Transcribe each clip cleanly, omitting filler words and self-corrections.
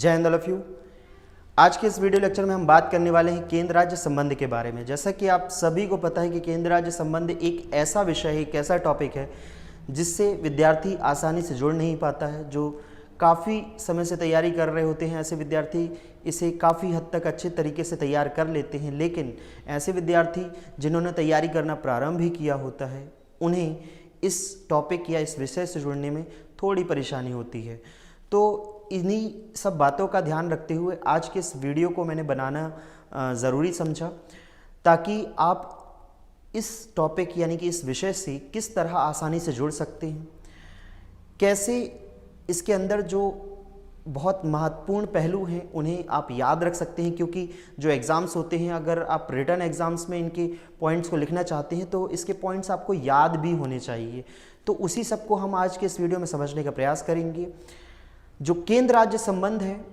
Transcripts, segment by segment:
जय Hind all of you. आज के इस वीडियो लेक्चर में हम बात करने वाले हैं केंद्र राज्य संबंध के बारे में। जैसा कि आप सभी को पता है कि केंद्र राज्य संबंध एक ऐसा विषय है, एक ऐसा टॉपिक है जिससे विद्यार्थी आसानी से जुड़ नहीं पाता है। जो काफ़ी समय से तैयारी कर रहे होते हैं ऐसे विद्यार्थी इसे काफ़ी हद तक अच्छे तरीके से तैयार कर लेते हैं, लेकिन ऐसे विद्यार्थी जिन्होंने तैयारी करना प्रारंभ ही किया होता है उन्हें इस टॉपिक या इस विषय से जुड़ने में थोड़ी परेशानी होती है। तो इन्हीं सब बातों का ध्यान रखते हुए आज के इस वीडियो को मैंने बनाना ज़रूरी समझा, ताकि आप इस टॉपिक यानी कि इस विषय से किस तरह आसानी से जुड़ सकते हैं, कैसे इसके अंदर जो बहुत महत्वपूर्ण पहलू हैं उन्हें आप याद रख सकते हैं। क्योंकि जो एग्ज़ाम्स होते हैं, अगर आप रिटन एग्ज़ाम्स में इनके पॉइंट्स को लिखना चाहते हैं तो इसके पॉइंट्स आपको याद भी होने चाहिए। तो उसी सब को हम आज के इस वीडियो में समझने का प्रयास करेंगे। जो केंद्र राज्य संबंध है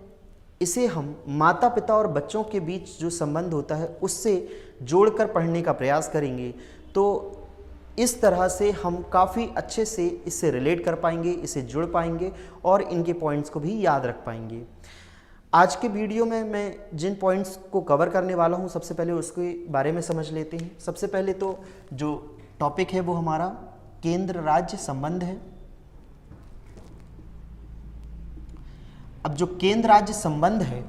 इसे हम माता पिता और बच्चों के बीच जो संबंध होता है उससे जोड़कर पढ़ने का प्रयास करेंगे। तो इस तरह से हम काफ़ी अच्छे से इससे रिलेट कर पाएंगे, इसे जुड़ पाएंगे और इनके पॉइंट्स को भी याद रख पाएंगे। आज के वीडियो में मैं जिन पॉइंट्स को कवर करने वाला हूं सबसे पहले उसके बारे में समझ लेते हैं। सबसे पहले तो जो टॉपिक है वो हमारा केंद्र राज्य संबंध है। अब जो केंद्र राज्य संबंध है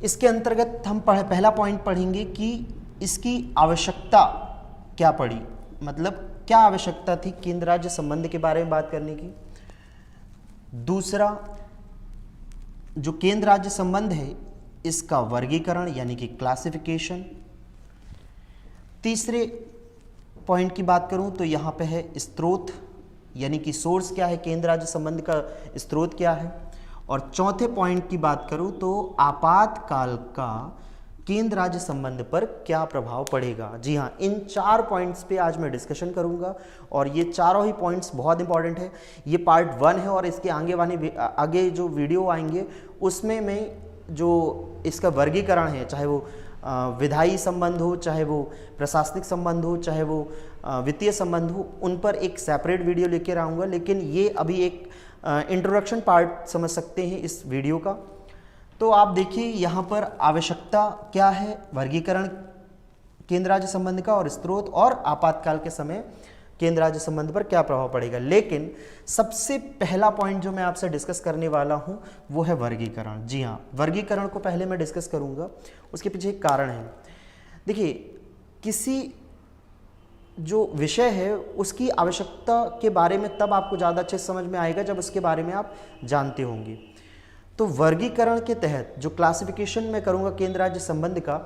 इसके अंतर्गत हम पहला पॉइंट पढ़ेंगे कि इसकी आवश्यकता क्या पड़ी, मतलब क्या आवश्यकता थी केंद्र राज्य संबंध के बारे में बात करने की। दूसरा, जो केंद्र राज्य संबंध है इसका वर्गीकरण यानी कि क्लासिफिकेशन। तीसरे पॉइंट की बात करूं तो यहाँ पे है स्रोत यानी कि सोर्स क्या है, केंद्र राज्य संबंध का स्रोत क्या है। और चौथे पॉइंट की बात करूं तो आपातकाल का केंद्र राज्य संबंध पर क्या प्रभाव पड़ेगा। जी हाँ, इन 4 पॉइंट्स पे आज मैं डिस्कशन करूंगा और ये चारों ही पॉइंट्स बहुत इंपॉर्टेंट है। ये पार्ट 1 है और इसके आगे जो वीडियो आएंगे उसमें मैं जो इसका वर्गीकरण है, चाहे वो विधायी संबंध हो, चाहे वो प्रशासनिक संबंध हो, चाहे वो वित्तीय संबंध हो, उन पर एक सेपरेट वीडियो लेकर आऊँगा। लेकिन ये अभी एक इंट्रोडक्शन पार्ट समझ सकते हैं इस वीडियो का। तो आप देखिए यहाँ पर आवश्यकता क्या है, वर्गीकरण केंद्र राज्य संबंध का और स्रोत, और आपातकाल के समय केंद्र राज्य संबंध पर क्या प्रभाव पड़ेगा। लेकिन सबसे पहला पॉइंट जो मैं आपसे डिस्कस करने वाला हूँ वो है वर्गीकरण। जी हाँ, वर्गीकरण को पहले मैं डिस्कस करूँगा, उसके पीछे एक कारण है। देखिए, किसी जो विषय है उसकी आवश्यकता के बारे में तब आपको ज़्यादा अच्छे से समझ में आएगा जब उसके बारे में आप जानते होंगे। तो वर्गीकरण के तहत जो क्लासिफिकेशन मैं करूँगा केंद्र राज्य संबंध का,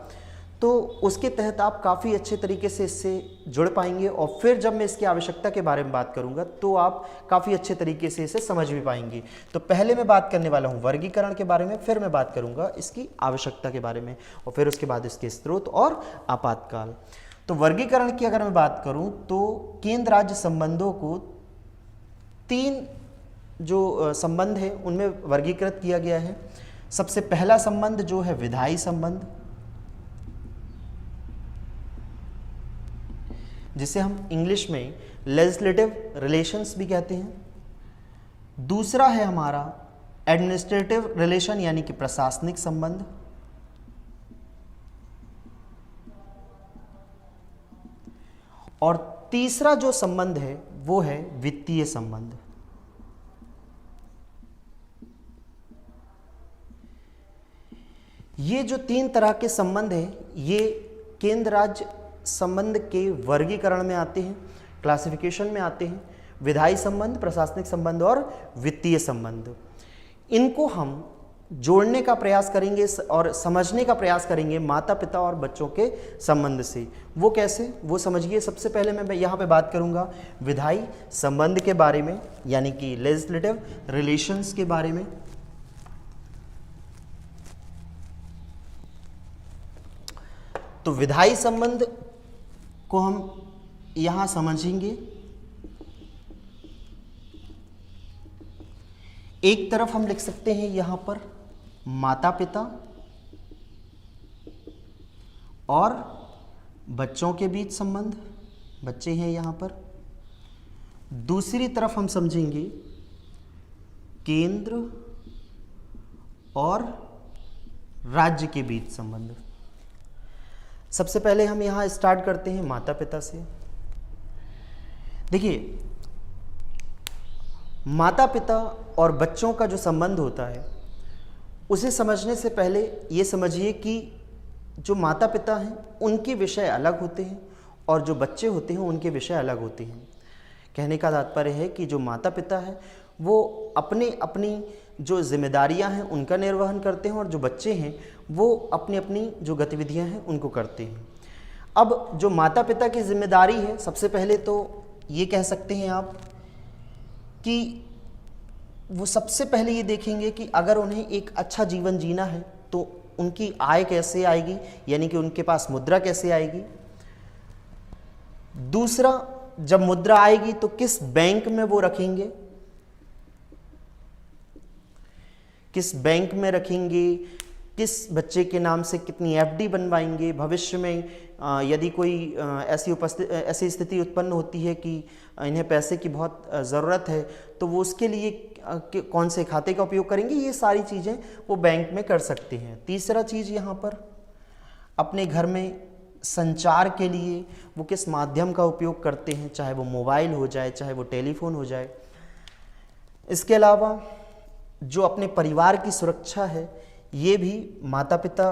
तो उसके तहत आप काफ़ी अच्छे तरीके से इससे जुड़ पाएंगे। और फिर जब मैं इसकी आवश्यकता के बारे में बात करूँगा तो आप काफ़ी अच्छे तरीके से इसे समझ भी पाएंगे। तो पहले मैं बात करने वाला हूँ वर्गीकरण के बारे में, फिर मैं बात करूँगा इसकी आवश्यकता के बारे में, और फिर उसके बाद इसके स्रोत और आपातकाल। तो वर्गीकरण की अगर मैं बात करूं तो केंद्र राज्य संबंधों को 3 जो संबंध है उनमें वर्गीकृत किया गया है। सबसे पहला संबंध जो है विधायी संबंध, जिसे हम इंग्लिश में लेजिस्लेटिव रिलेशंस भी कहते हैं। दूसरा है हमारा एडमिनिस्ट्रेटिव रिलेशन यानी कि प्रशासनिक संबंध। और तीसरा जो संबंध है वो है वित्तीय संबंध। ये जो 3 तरह के संबंध हैं ये केंद्र राज्य संबंध के वर्गीकरण में आते हैं, क्लासिफिकेशन में आते हैं। विधायी संबंध, प्रशासनिक संबंध और वित्तीय संबंध, इनको हम जोड़ने का प्रयास करेंगे और समझने का प्रयास करेंगे माता पिता और बच्चों के संबंध से। वो कैसे, वो समझिए। सबसे पहले मैं यहाँ पे बात करूँगा विधायी संबंध के बारे में यानी कि लेजिस्लेटिव रिलेशंस के बारे में। तो विधायी संबंध को हम यहाँ समझेंगे। एक तरफ हम लिख सकते हैं यहाँ पर माता पिता और बच्चों के बीच संबंध, बच्चे हैं यहाँ पर। दूसरी तरफ हम समझेंगे केंद्र और राज्य के बीच संबंध। सबसे पहले हम यहाँ स्टार्ट करते हैं माता पिता से। देखिए, माता पिता और बच्चों का जो संबंध होता है उसे समझने से पहले ये समझिए कि जो माता पिता हैं उनके विषय अलग होते हैं और जो बच्चे होते हैं उनके विषय अलग होते हैं। कहने का तात्पर्य है कि जो माता पिता है वो अपनी जो जिम्मेदारियां हैं उनका निर्वहन करते हैं और जो बच्चे हैं वो अपनी जो गतिविधियां हैं उनको करते हैं। अब जो माता पिता की जिम्मेदारी है, सबसे पहले तो ये कह सकते हैं आप कि वो सबसे पहले ये देखेंगे कि अगर उन्हें एक अच्छा जीवन जीना है तो उनकी आय कैसे आएगी, यानी कि उनके पास मुद्रा कैसे आएगी। दूसरा, जब मुद्रा आएगी तो किस बैंक में वो रखेंगे, किस बैंक में रखेंगे, किस बच्चे के नाम से कितनी एफडी बनवाएंगे। भविष्य में यदि कोई ऐसी स्थिति उत्पन्न होती है कि इन्हें पैसे की बहुत ज़रूरत है तो वो उसके लिए कौन से खाते का उपयोग करेंगे, ये सारी चीज़ें वो बैंक में कर सकते हैं। तीसरा चीज़ यहाँ पर अपने घर में संचार के लिए वो किस माध्यम का उपयोग करते हैं, चाहे वो मोबाइल हो जाए, चाहे वो टेलीफोन हो जाए। इसके अलावा जो अपने परिवार की सुरक्षा है ये भी माता पिता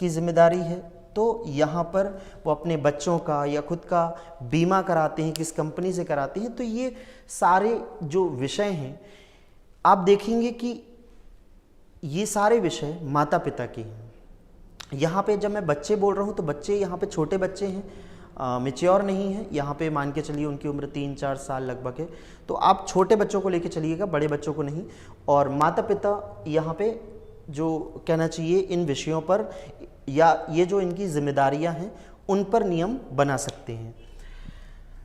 की जिम्मेदारी है। तो यहाँ पर वो अपने बच्चों का या खुद का बीमा कराते हैं, किस कंपनी से कराते हैं। तो ये सारे जो विषय हैं आप देखेंगे कि ये सारे विषय माता पिता के हैं। यहाँ पे जब मैं बच्चे बोल रहा हूँ तो बच्चे यहाँ पे छोटे बच्चे हैं, मैच्योर नहीं है। यहाँ पे मान के चलिए उनकी उम्र 3-4 साल लगभग है, तो आप छोटे बच्चों को लेके चलिएगा, बड़े बच्चों को नहीं। और माता पिता यहाँ पे जो कहना चाहिए इन विषयों पर या ये जो इनकी जिम्मेदारियां हैं उन पर नियम बना सकते हैं।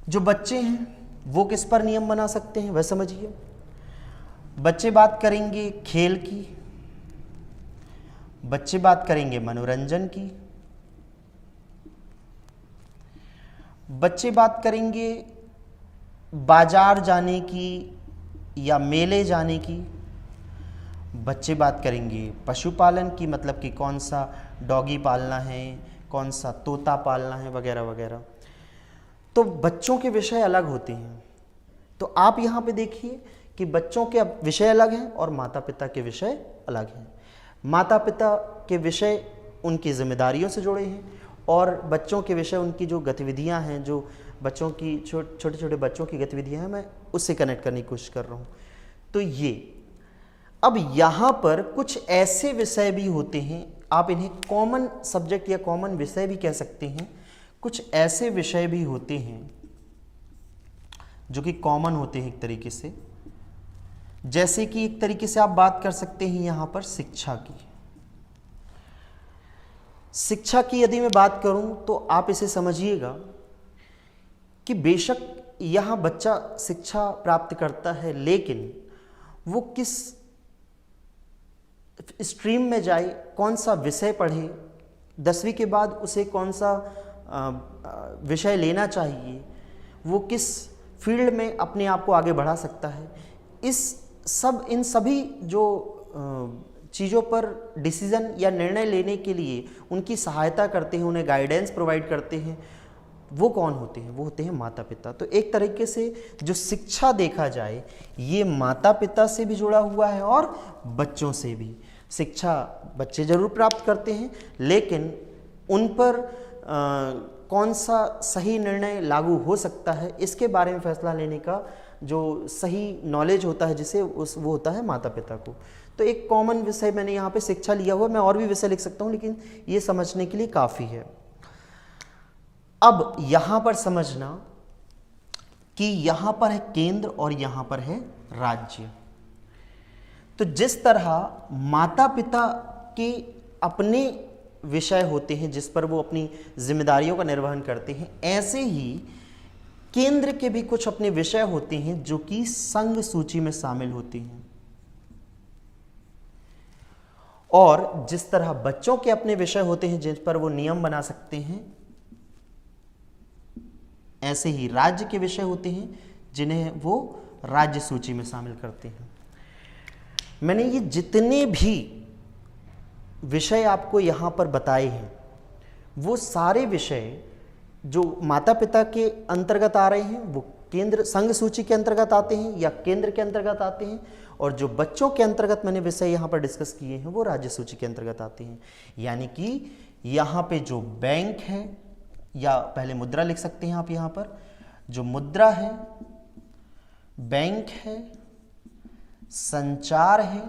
जो बच्चे हैं वो किस पर नियम बना सकते हैं वह समझिए। बच्चे बात करेंगे खेल की, बच्चे बात करेंगे मनोरंजन की, बच्चे बात करेंगे बाजार जाने की या मेले जाने की, बच्चे बात करेंगे पशुपालन की, मतलब कि कौन सा डॉगी पालना है, कौन सा तोता पालना है, वगैरह वगैरह। तो बच्चों के विषय अलग होते हैं। तो आप यहाँ पे देखिए कि बच्चों के विषय अलग हैं और माता पिता के विषय अलग हैं। माता पिता के विषय उनकी जिम्मेदारियों से जुड़े हैं और बच्चों के विषय उनकी जो गतिविधियाँ हैं, जो बच्चों की छोटे छोटे बच्चों की गतिविधियाँ हैं, मैं उससे कनेक्ट करने की कोशिश कर रहा हूँ। तो ये अब यहाँ पर कुछ ऐसे विषय भी होते हैं, आप इन्हें कॉमन सब्जेक्ट या कॉमन विषय भी कह सकते हैं। कुछ ऐसे विषय भी होते हैं जो कि कॉमन होते हैं एक तरीके से, जैसे कि एक तरीके से आप बात कर सकते हैं यहाँ पर शिक्षा की। शिक्षा की यदि मैं बात करूँ तो आप इसे समझिएगा कि बेशक यहाँ बच्चा शिक्षा प्राप्त करता है, लेकिन वो किस स्ट्रीम में जाए, कौन सा विषय पढ़े, 10वीं के बाद उसे कौन सा विषय लेना चाहिए, वो किस फील्ड में अपने आप को आगे बढ़ा सकता है, इन सभी जो चीज़ों पर डिसीज़न या निर्णय लेने के लिए उनकी सहायता करते हैं, उन्हें गाइडेंस प्रोवाइड करते हैं, वो कौन होते हैं? वो होते हैं माता पिता। तो एक तरीके से जो शिक्षा देखा जाए ये माता पिता से भी जुड़ा हुआ है और बच्चों से भी। शिक्षा बच्चे जरूर प्राप्त करते हैं, लेकिन उन पर कौन सा सही निर्णय लागू हो सकता है इसके बारे में फैसला लेने का जो सही नॉलेज होता है जिसे वो होता है माता पिता को। तो एक कॉमन विषय मैंने यहाँ पे शिक्षा लिया हुआ, मैं और भी विषय लिख सकता हूँ, लेकिन ये समझने के लिए काफ़ी है। अब यहाँ पर समझना कि यहाँ पर है केंद्र और यहाँ पर है राज्य। तो जिस तरह माता पिता के अपने विषय होते हैं जिस पर वो अपनी जिम्मेदारियों का निर्वहन करते हैं, ऐसे ही केंद्र के भी कुछ अपने विषय होते हैं जो कि संघ सूची में शामिल होती हैं। और जिस तरह बच्चों के अपने विषय होते हैं जिन पर वो नियम बना सकते हैं, ऐसे ही राज्य के विषय होते हैं जिन्हें वो राज्य सूची में शामिल करते हैं। मैंने ये जितने भी विषय आपको यहाँ पर बताए हैं वो सारे विषय जो माता पिता के अंतर्गत आ रहे हैं वो केंद्र संघ सूची के अंतर्गत आते हैं या केंद्र के अंतर्गत आते हैं, और जो बच्चों के अंतर्गत मैंने विषय यहाँ पर डिस्कस किए हैं वो राज्य सूची के अंतर्गत आते हैं। यानी कि यहाँ पे जो बैंक है, या पहले मुद्रा लिख सकते हैं आप, यहाँ पर जो मुद्रा है, बैंक है, संचार है,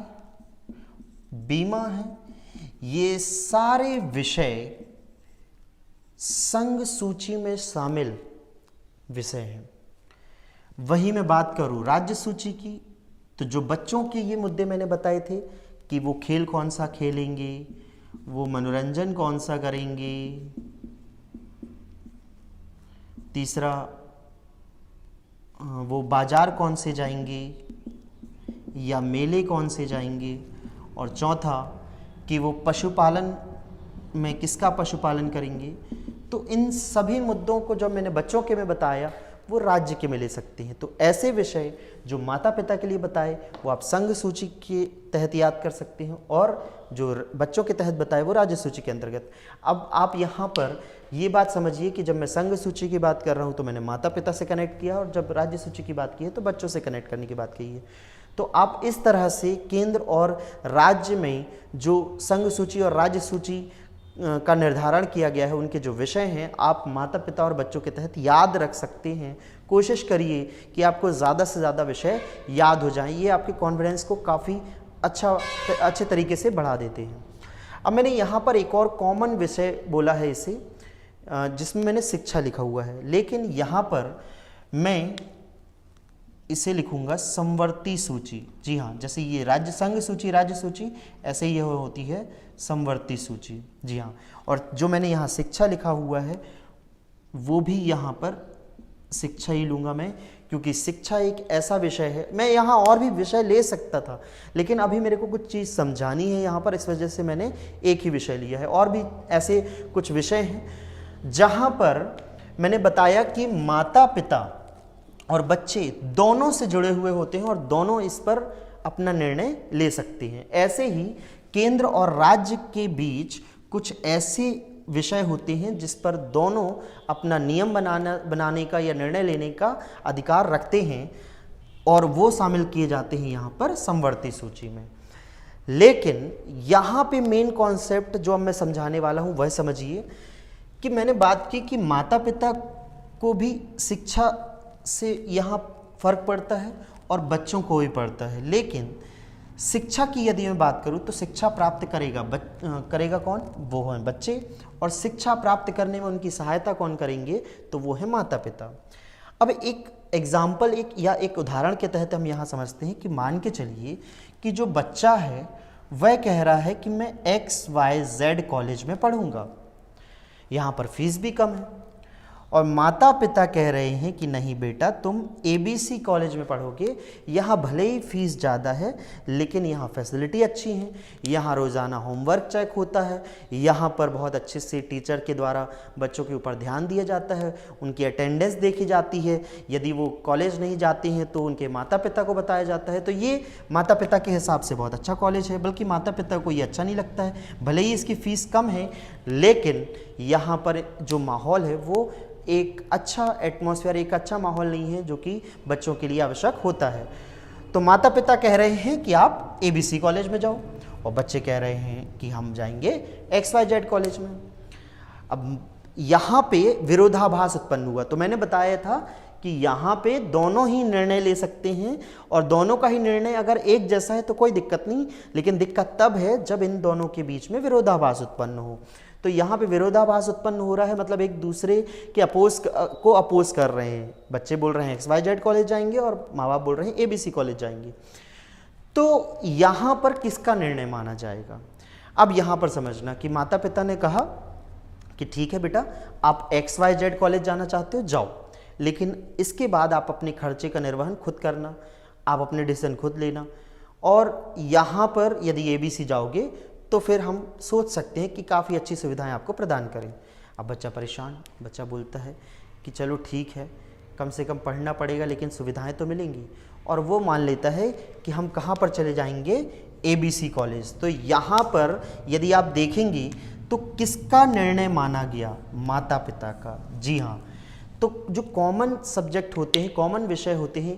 बीमा है, ये सारे विषय संघ सूची में शामिल विषय हैं। वही मैं बात करूं राज्य सूची की, तो जो बच्चों के ये मुद्दे मैंने बताए थे कि वो खेल कौन सा खेलेंगे, वो मनोरंजन कौन सा करेंगे, तीसरा वो बाजार कौन से जाएंगे या मेले कौन से जाएंगे, और चौथा कि वो पशुपालन में किसका पशुपालन करेंगे। तो इन सभी मुद्दों को जो मैंने बच्चों के में बताया वो राज्य के में ले सकते हैं। तो ऐसे विषय जो माता पिता के लिए बताए वो आप संघ सूची के तहत याद कर सकते हैं, और जो बच्चों के तहत बताए वो राज्य सूची के अंतर्गत। अब आप यहाँ पर ये बात समझिए कि जब मैं संघ सूची की बात कर रहा हूँ तो मैंने माता पिता से कनेक्ट किया, और जब राज्य सूची की बात की है तो बच्चों से कनेक्ट करने की बात कही है। तो आप इस तरह से केंद्र और राज्य में जो संघ सूची और राज्य सूची का निर्धारण किया गया है उनके जो विषय हैं आप माता पिता और बच्चों के तहत याद रख सकते हैं। कोशिश करिए कि आपको ज़्यादा से ज़्यादा विषय याद हो जाएं, ये आपके कॉन्फिडेंस को काफ़ी अच्छे तरीके से बढ़ा देते हैं। अब मैंने यहाँ पर एक और कॉमन विषय बोला है इसे, जिसमें मैंने शिक्षा लिखा हुआ है, लेकिन यहाँ पर मैं इसे लिखूंगा समवर्ती सूची। जी हाँ, जैसे ये राज्य संघ सूची राज्य सूची, ऐसे ही होती है समवर्ती सूची। जी हाँ, और जो मैंने यहाँ शिक्षा लिखा हुआ है वो भी यहाँ पर शिक्षा ही लूँगा मैं, क्योंकि शिक्षा एक ऐसा विषय है, मैं यहाँ और भी विषय ले सकता था लेकिन अभी मेरे को कुछ चीज़ समझानी है यहाँ पर, इस वजह से मैंने एक ही विषय लिया है। और भी ऐसे कुछ विषय हैं जहाँ पर मैंने बताया कि माता पिता और बच्चे दोनों से जुड़े हुए होते हैं और दोनों इस पर अपना निर्णय ले सकते हैं। ऐसे ही केंद्र और राज्य के बीच कुछ ऐसे विषय होते हैं जिस पर दोनों अपना नियम बनाने का या निर्णय लेने का अधिकार रखते हैं, और वो शामिल किए जाते हैं यहाँ पर समवर्ती सूची में। लेकिन यहाँ पे मेन कॉन्सेप्ट जो अब मैं समझाने वाला हूँ वह समझिए कि मैंने बात की कि माता पिता को भी शिक्षा से यहाँ फर्क पड़ता है और बच्चों को भी पड़ता है। लेकिन शिक्षा की यदि मैं बात करूँ तो शिक्षा प्राप्त करेगा कौन? वो हैं बच्चे, और शिक्षा प्राप्त करने में उनकी सहायता कौन करेंगे? तो वो है माता पिता। अब एक एग्जाम्पल एक उदाहरण के तहत हम यहाँ समझते हैं कि मान के चलिए कि जो बच्चा है वह कह रहा है कि मैं XYZ कॉलेज में पढ़ूंगा, यहाँ पर फीस भी कम है, और माता पिता कह रहे हैं कि नहीं बेटा तुम ABC कॉलेज में पढ़ोगे, यहाँ भले ही फीस ज़्यादा है लेकिन यहाँ फैसिलिटी अच्छी है, यहाँ रोज़ाना होमवर्क चेक होता है, यहाँ पर बहुत अच्छे से टीचर के द्वारा बच्चों के ऊपर ध्यान दिया जाता है, उनकी अटेंडेंस देखी जाती है, यदि वो कॉलेज नहीं जाते हैं तो उनके माता पिता को बताया जाता है। तो ये माता पिता के हिसाब से बहुत अच्छा कॉलेज है, बल्कि माता पिता को ये अच्छा नहीं लगता है, भले ही इसकी फ़ीस कम है लेकिन यहाँ पर जो माहौल है वो एक अच्छा एटमॉस्फेयर, एक अच्छा माहौल नहीं है जो कि बच्चों के लिए आवश्यक होता है। तो माता पिता कह रहे हैं कि आप ABC कॉलेज में जाओ, और बच्चे कह रहे हैं कि हम जाएंगे XYZ कॉलेज में। अब यहाँ पे विरोधाभास उत्पन्न हुआ। तो मैंने बताया था कि यहाँ पे दोनों ही निर्णय ले सकते हैं, और दोनों का ही निर्णय अगर एक जैसा है तो कोई दिक्कत नहीं, लेकिन दिक्कत तब है जब इन दोनों के बीच में विरोधाभास उत्पन्न हो। तो यहाँ पे विरोधाभास उत्पन्न हो रहा है, मतलब एक दूसरे के अपोज कर रहे हैं। बच्चे बोल रहे हैं XYZ कॉलेज जाएंगे और माँ बाप बोल रहे हैं ABC कॉलेज जाएंगे। तो यहाँ पर किसका निर्णय माना जाएगा? अब यहाँ पर समझना कि माता पिता ने कहा कि ठीक है बेटा आप XYZ कॉलेज जाना चाहते हो जाओ, लेकिन इसके बाद आप अपने खर्चे का निर्वहन खुद करना, आप अपने डिसीजन खुद लेना, और यहाँ पर यदि ABC जाओगे तो फिर हम सोच सकते हैं कि काफ़ी अच्छी सुविधाएं आपको प्रदान करें। अब बच्चा परेशान, बच्चा बोलता है कि चलो ठीक है कम से कम पढ़ना पड़ेगा लेकिन सुविधाएं तो मिलेंगी, और वो मान लेता है कि हम कहाँ पर चले जाएंगे? ABC college. तो यहाँ पर यदि आप देखेंगे तो किसका निर्णय माना गया? माता पिता का। जी हाँ, तो जो कॉमन सब्जेक्ट होते हैं, कॉमन विषय होते हैं,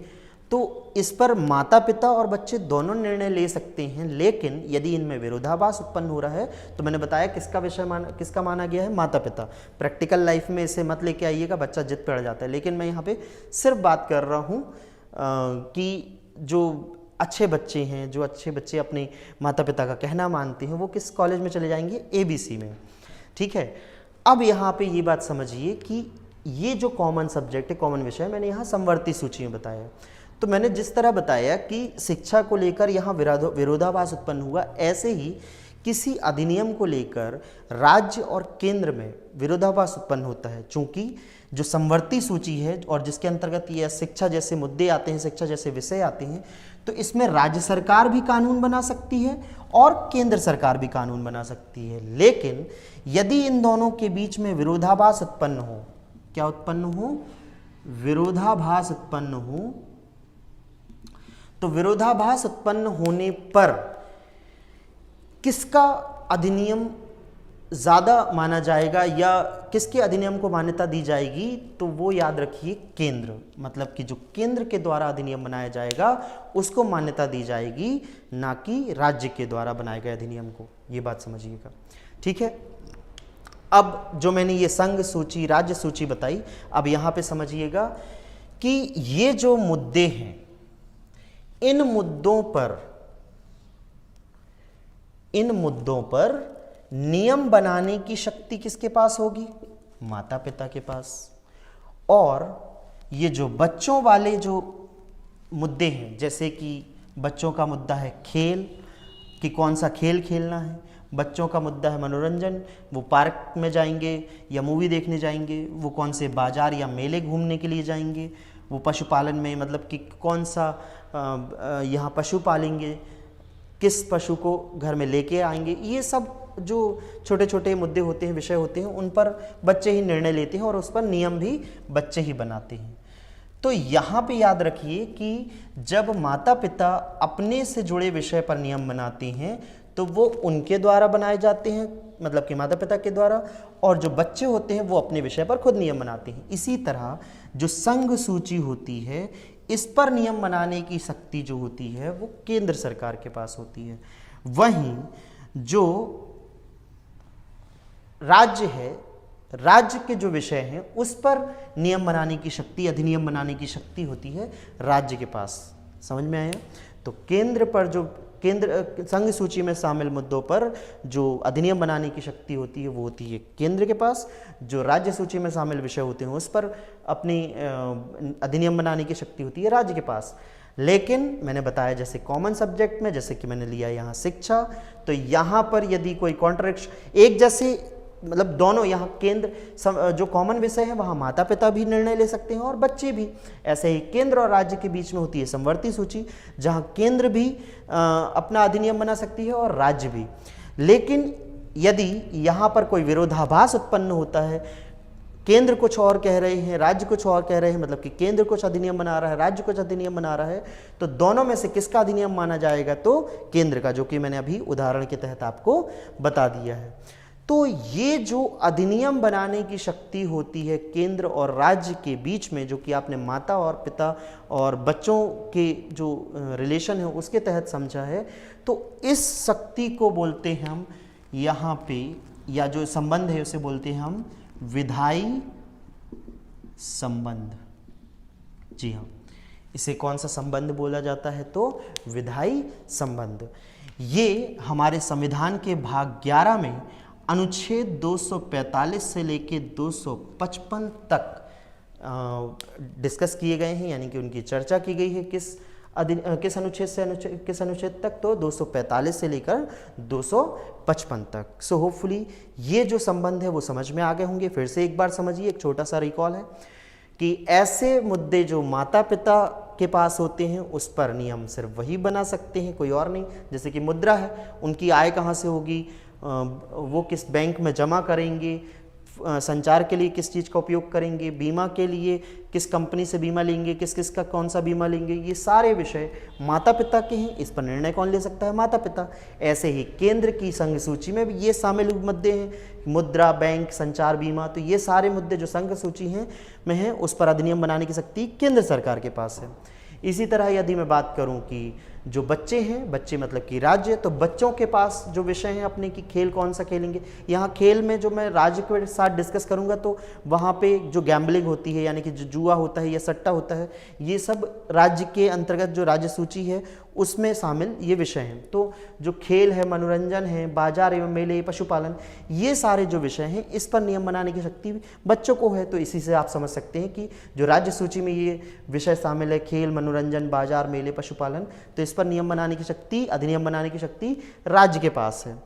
तो इस पर माता पिता और बच्चे दोनों निर्णय ले सकते हैं, लेकिन यदि इनमें विरोधाभास उत्पन्न हो रहा है तो मैंने बताया किसका विषय किसका माना गया है? माता पिता। प्रैक्टिकल लाइफ में इसे मत लेके आइएगा, बच्चा जिद पड़ जाता है, लेकिन मैं यहाँ पे सिर्फ बात कर रहा हूँ कि जो अच्छे बच्चे हैं, जो अच्छे बच्चे अपने माता पिता का कहना मानते हैं, वो किस कॉलेज में चले जाएंगे? ABC में। ठीक है, अब यहाँ पे ये बात समझिए कि ये जो कॉमन सब्जेक्ट है, कॉमन विषय, मैंने यहाँ समवर्ती सूची में बताया। तो मैंने जिस तरह बताया कि शिक्षा को लेकर यहाँ विरोधाभास उत्पन्न हुआ, ऐसे ही किसी अधिनियम को लेकर राज्य और केंद्र में विरोधाभास उत्पन्न होता है। चूंकि जो समवर्ती सूची है और जिसके अंतर्गत ये शिक्षा जैसे मुद्दे आते हैं, शिक्षा जैसे विषय आते हैं, तो इसमें राज्य सरकार भी कानून बना सकती है और केंद्र सरकार भी कानून बना सकती है। लेकिन यदि इन दोनों के बीच में विरोधाभास उत्पन्न हो, क्या उत्पन्न हो? विरोधाभास उत्पन्न हो, तो विरोधाभास उत्पन्न होने पर किसका अधिनियम ज़्यादा माना जाएगा या किसके अधिनियम को मान्यता दी जाएगी? तो वो याद रखिए केंद्र, मतलब कि जो केंद्र के द्वारा अधिनियम बनाया जाएगा उसको मान्यता दी जाएगी, ना कि राज्य के द्वारा बनाए गए अधिनियम को। ये बात समझिएगा। ठीक है, अब जो मैंने ये संघ सूची, राज्य सूची बताई, अब यहाँ पे समझिएगा कि ये जो मुद्दे हैं, इन मुद्दों पर नियम बनाने की शक्ति किसके पास होगी? माता पिता के पास। और ये जो बच्चों वाले जो मुद्दे हैं, जैसे कि बच्चों का मुद्दा है खेल, कि कौन सा खेल खेलना है, बच्चों का मुद्दा है मनोरंजन, वो पार्क में जाएंगे या मूवी देखने जाएंगे, वो कौन से बाजार या मेले घूमने के लिए जाएंगे, वो पशुपालन में, मतलब कि कौन सा यहाँ पशु पालेंगे, किस पशु को घर में लेके आएंगे, ये सब जो छोटे छोटे मुद्दे होते हैं, विषय होते हैं, उन पर बच्चे ही निर्णय लेते हैं और उस पर नियम भी बच्चे ही बनाते हैं। तो यहाँ पे याद रखिए कि जब माता पिता अपने से जुड़े विषय पर नियम बनाते हैं तो वो उनके द्वारा बनाए जाते हैं, मतलब कि माता पिता के द्वारा, और जो बच्चे होते हैं वो अपने विषय पर खुद नियम बनाते हैं। इसी तरह जो संघ सूची होती है, इस पर नियम बनाने की शक्ति जो होती है वो केंद्र सरकार के पास होती है। वहीं जो राज्य है, राज्य के जो विषय हैं उस पर नियम बनाने की शक्ति, अधिनियम बनाने की शक्ति होती है राज्य के पास। समझ में आया? तो केंद्र पर जो संघ सूची में शामिल मुद्दों पर जो अधिनियम बनाने की शक्ति होती है वो होती है केंद्र के पास। जो राज्य सूची में शामिल विषय होते हैं उस पर अपनी अधिनियम बनाने की शक्ति होती है राज्य के पास। लेकिन मैंने बताया जैसे कॉमन सब्जेक्ट में, जैसे कि मैंने लिया यहाँ शिक्षा, तो यहाँ पर यदि कोई कॉन्ट्रडिक्शन, एक जैसे, मतलब दोनों, यहाँ केंद्र जो कॉमन विषय है वहाँ माता पिता भी निर्णय ले सकते हैं और बच्चे भी। ऐसे ही केंद्र और राज्य के बीच में होती है समवर्ती सूची, जहाँ केंद्र भी अपना अधिनियम बना सकती है और राज्य भी। लेकिन यदि यहाँ पर कोई विरोधाभास उत्पन्न होता है, केंद्र कुछ और कह रहे हैं, राज्य कुछ और कह रहे हैं, मतलब कि केंद्र कुछ अधिनियम बना रहा है, राज्य कुछ अधिनियम बना रहा है, तो दोनों में से किसका अधिनियम माना जाएगा? तो केंद्र का, जो कि मैंने अभी उदाहरण के तहत आपको बता दिया है। तो ये जो अधिनियम बनाने की शक्ति होती है केंद्र और राज्य के बीच में, जो कि आपने माता और पिता और बच्चों के जो रिलेशन है उसके तहत समझा है, तो इस शक्ति को बोलते हैं हम यहाँ पे, या जो संबंध है उसे बोलते हैं हम विधायी संबंध। जी हाँ, इसे कौन सा संबंध बोला जाता है? तो विधायी संबंध। ये हमारे संविधान के भाग 11 में अनुच्छेद 245 से लेके 255 तक डिस्कस किए गए हैं, यानी कि उनकी चर्चा की गई है। किस अनुच्छेद से किस अनुच्छेद तक? तो 245 से लेकर 255 तक। सो होपफुली ये जो संबंध है वो समझ में आ गए होंगे। फिर से एक बार समझिए, एक छोटा सा रिकॉल है कि ऐसे मुद्दे जो माता पिता के पास होते हैं उस पर नियम सिर्फ वही बना सकते हैं, कोई और नहीं। जैसे कि मुद्रा है, उनकी आय कहाँ से होगी, वो किस बैंक में जमा करेंगे, संचार के लिए किस चीज़ का उपयोग करेंगे, बीमा के लिए किस कंपनी से बीमा लेंगे, किस किस का कौन सा बीमा लेंगे, ये सारे विषय माता पिता के हैं। इस पर निर्णय कौन ले सकता है? माता पिता। ऐसे ही केंद्र की संघ सूची में भी ये शामिल मुद्दे हैं, मुद्रा, बैंक, संचार, बीमा, तो ये सारे मुद्दे जो संघ सूची हैं में हैं, उस पर अधिनियम बनाने की शक्ति केंद्र सरकार के पास है। इसी तरह यदि मैं बात करूं कि जो बच्चे हैं, बच्चे मतलब कि राज्य, तो बच्चों के पास जो विषय हैं अपने की खेल कौन सा खेलेंगे, यहाँ खेल में जो मैं राज्य के साथ डिस्कस करूँगा तो वहाँ पे जो गैम्बलिंग होती है यानी कि जो जुआ होता है या सट्टा होता है, ये सब राज्य के अंतर्गत जो राज्य सूची है उसमें शामिल ये विषय हैं। तो जो खेल है, मनोरंजन है, बाजार एवं मेले, पशुपालन, ये सारे जो विषय हैं इस पर नियम बनाने की शक्ति बच्चों को है। तो इसी से आप समझ सकते हैं कि जो राज्य सूची में ये विषय शामिल है, खेल, मनोरंजन, बाजार, मेले, पशुपालन, तो इस पर नियम बनाने की शक्ति, अधिनियम बनाने की शक्ति राज्य के पास है।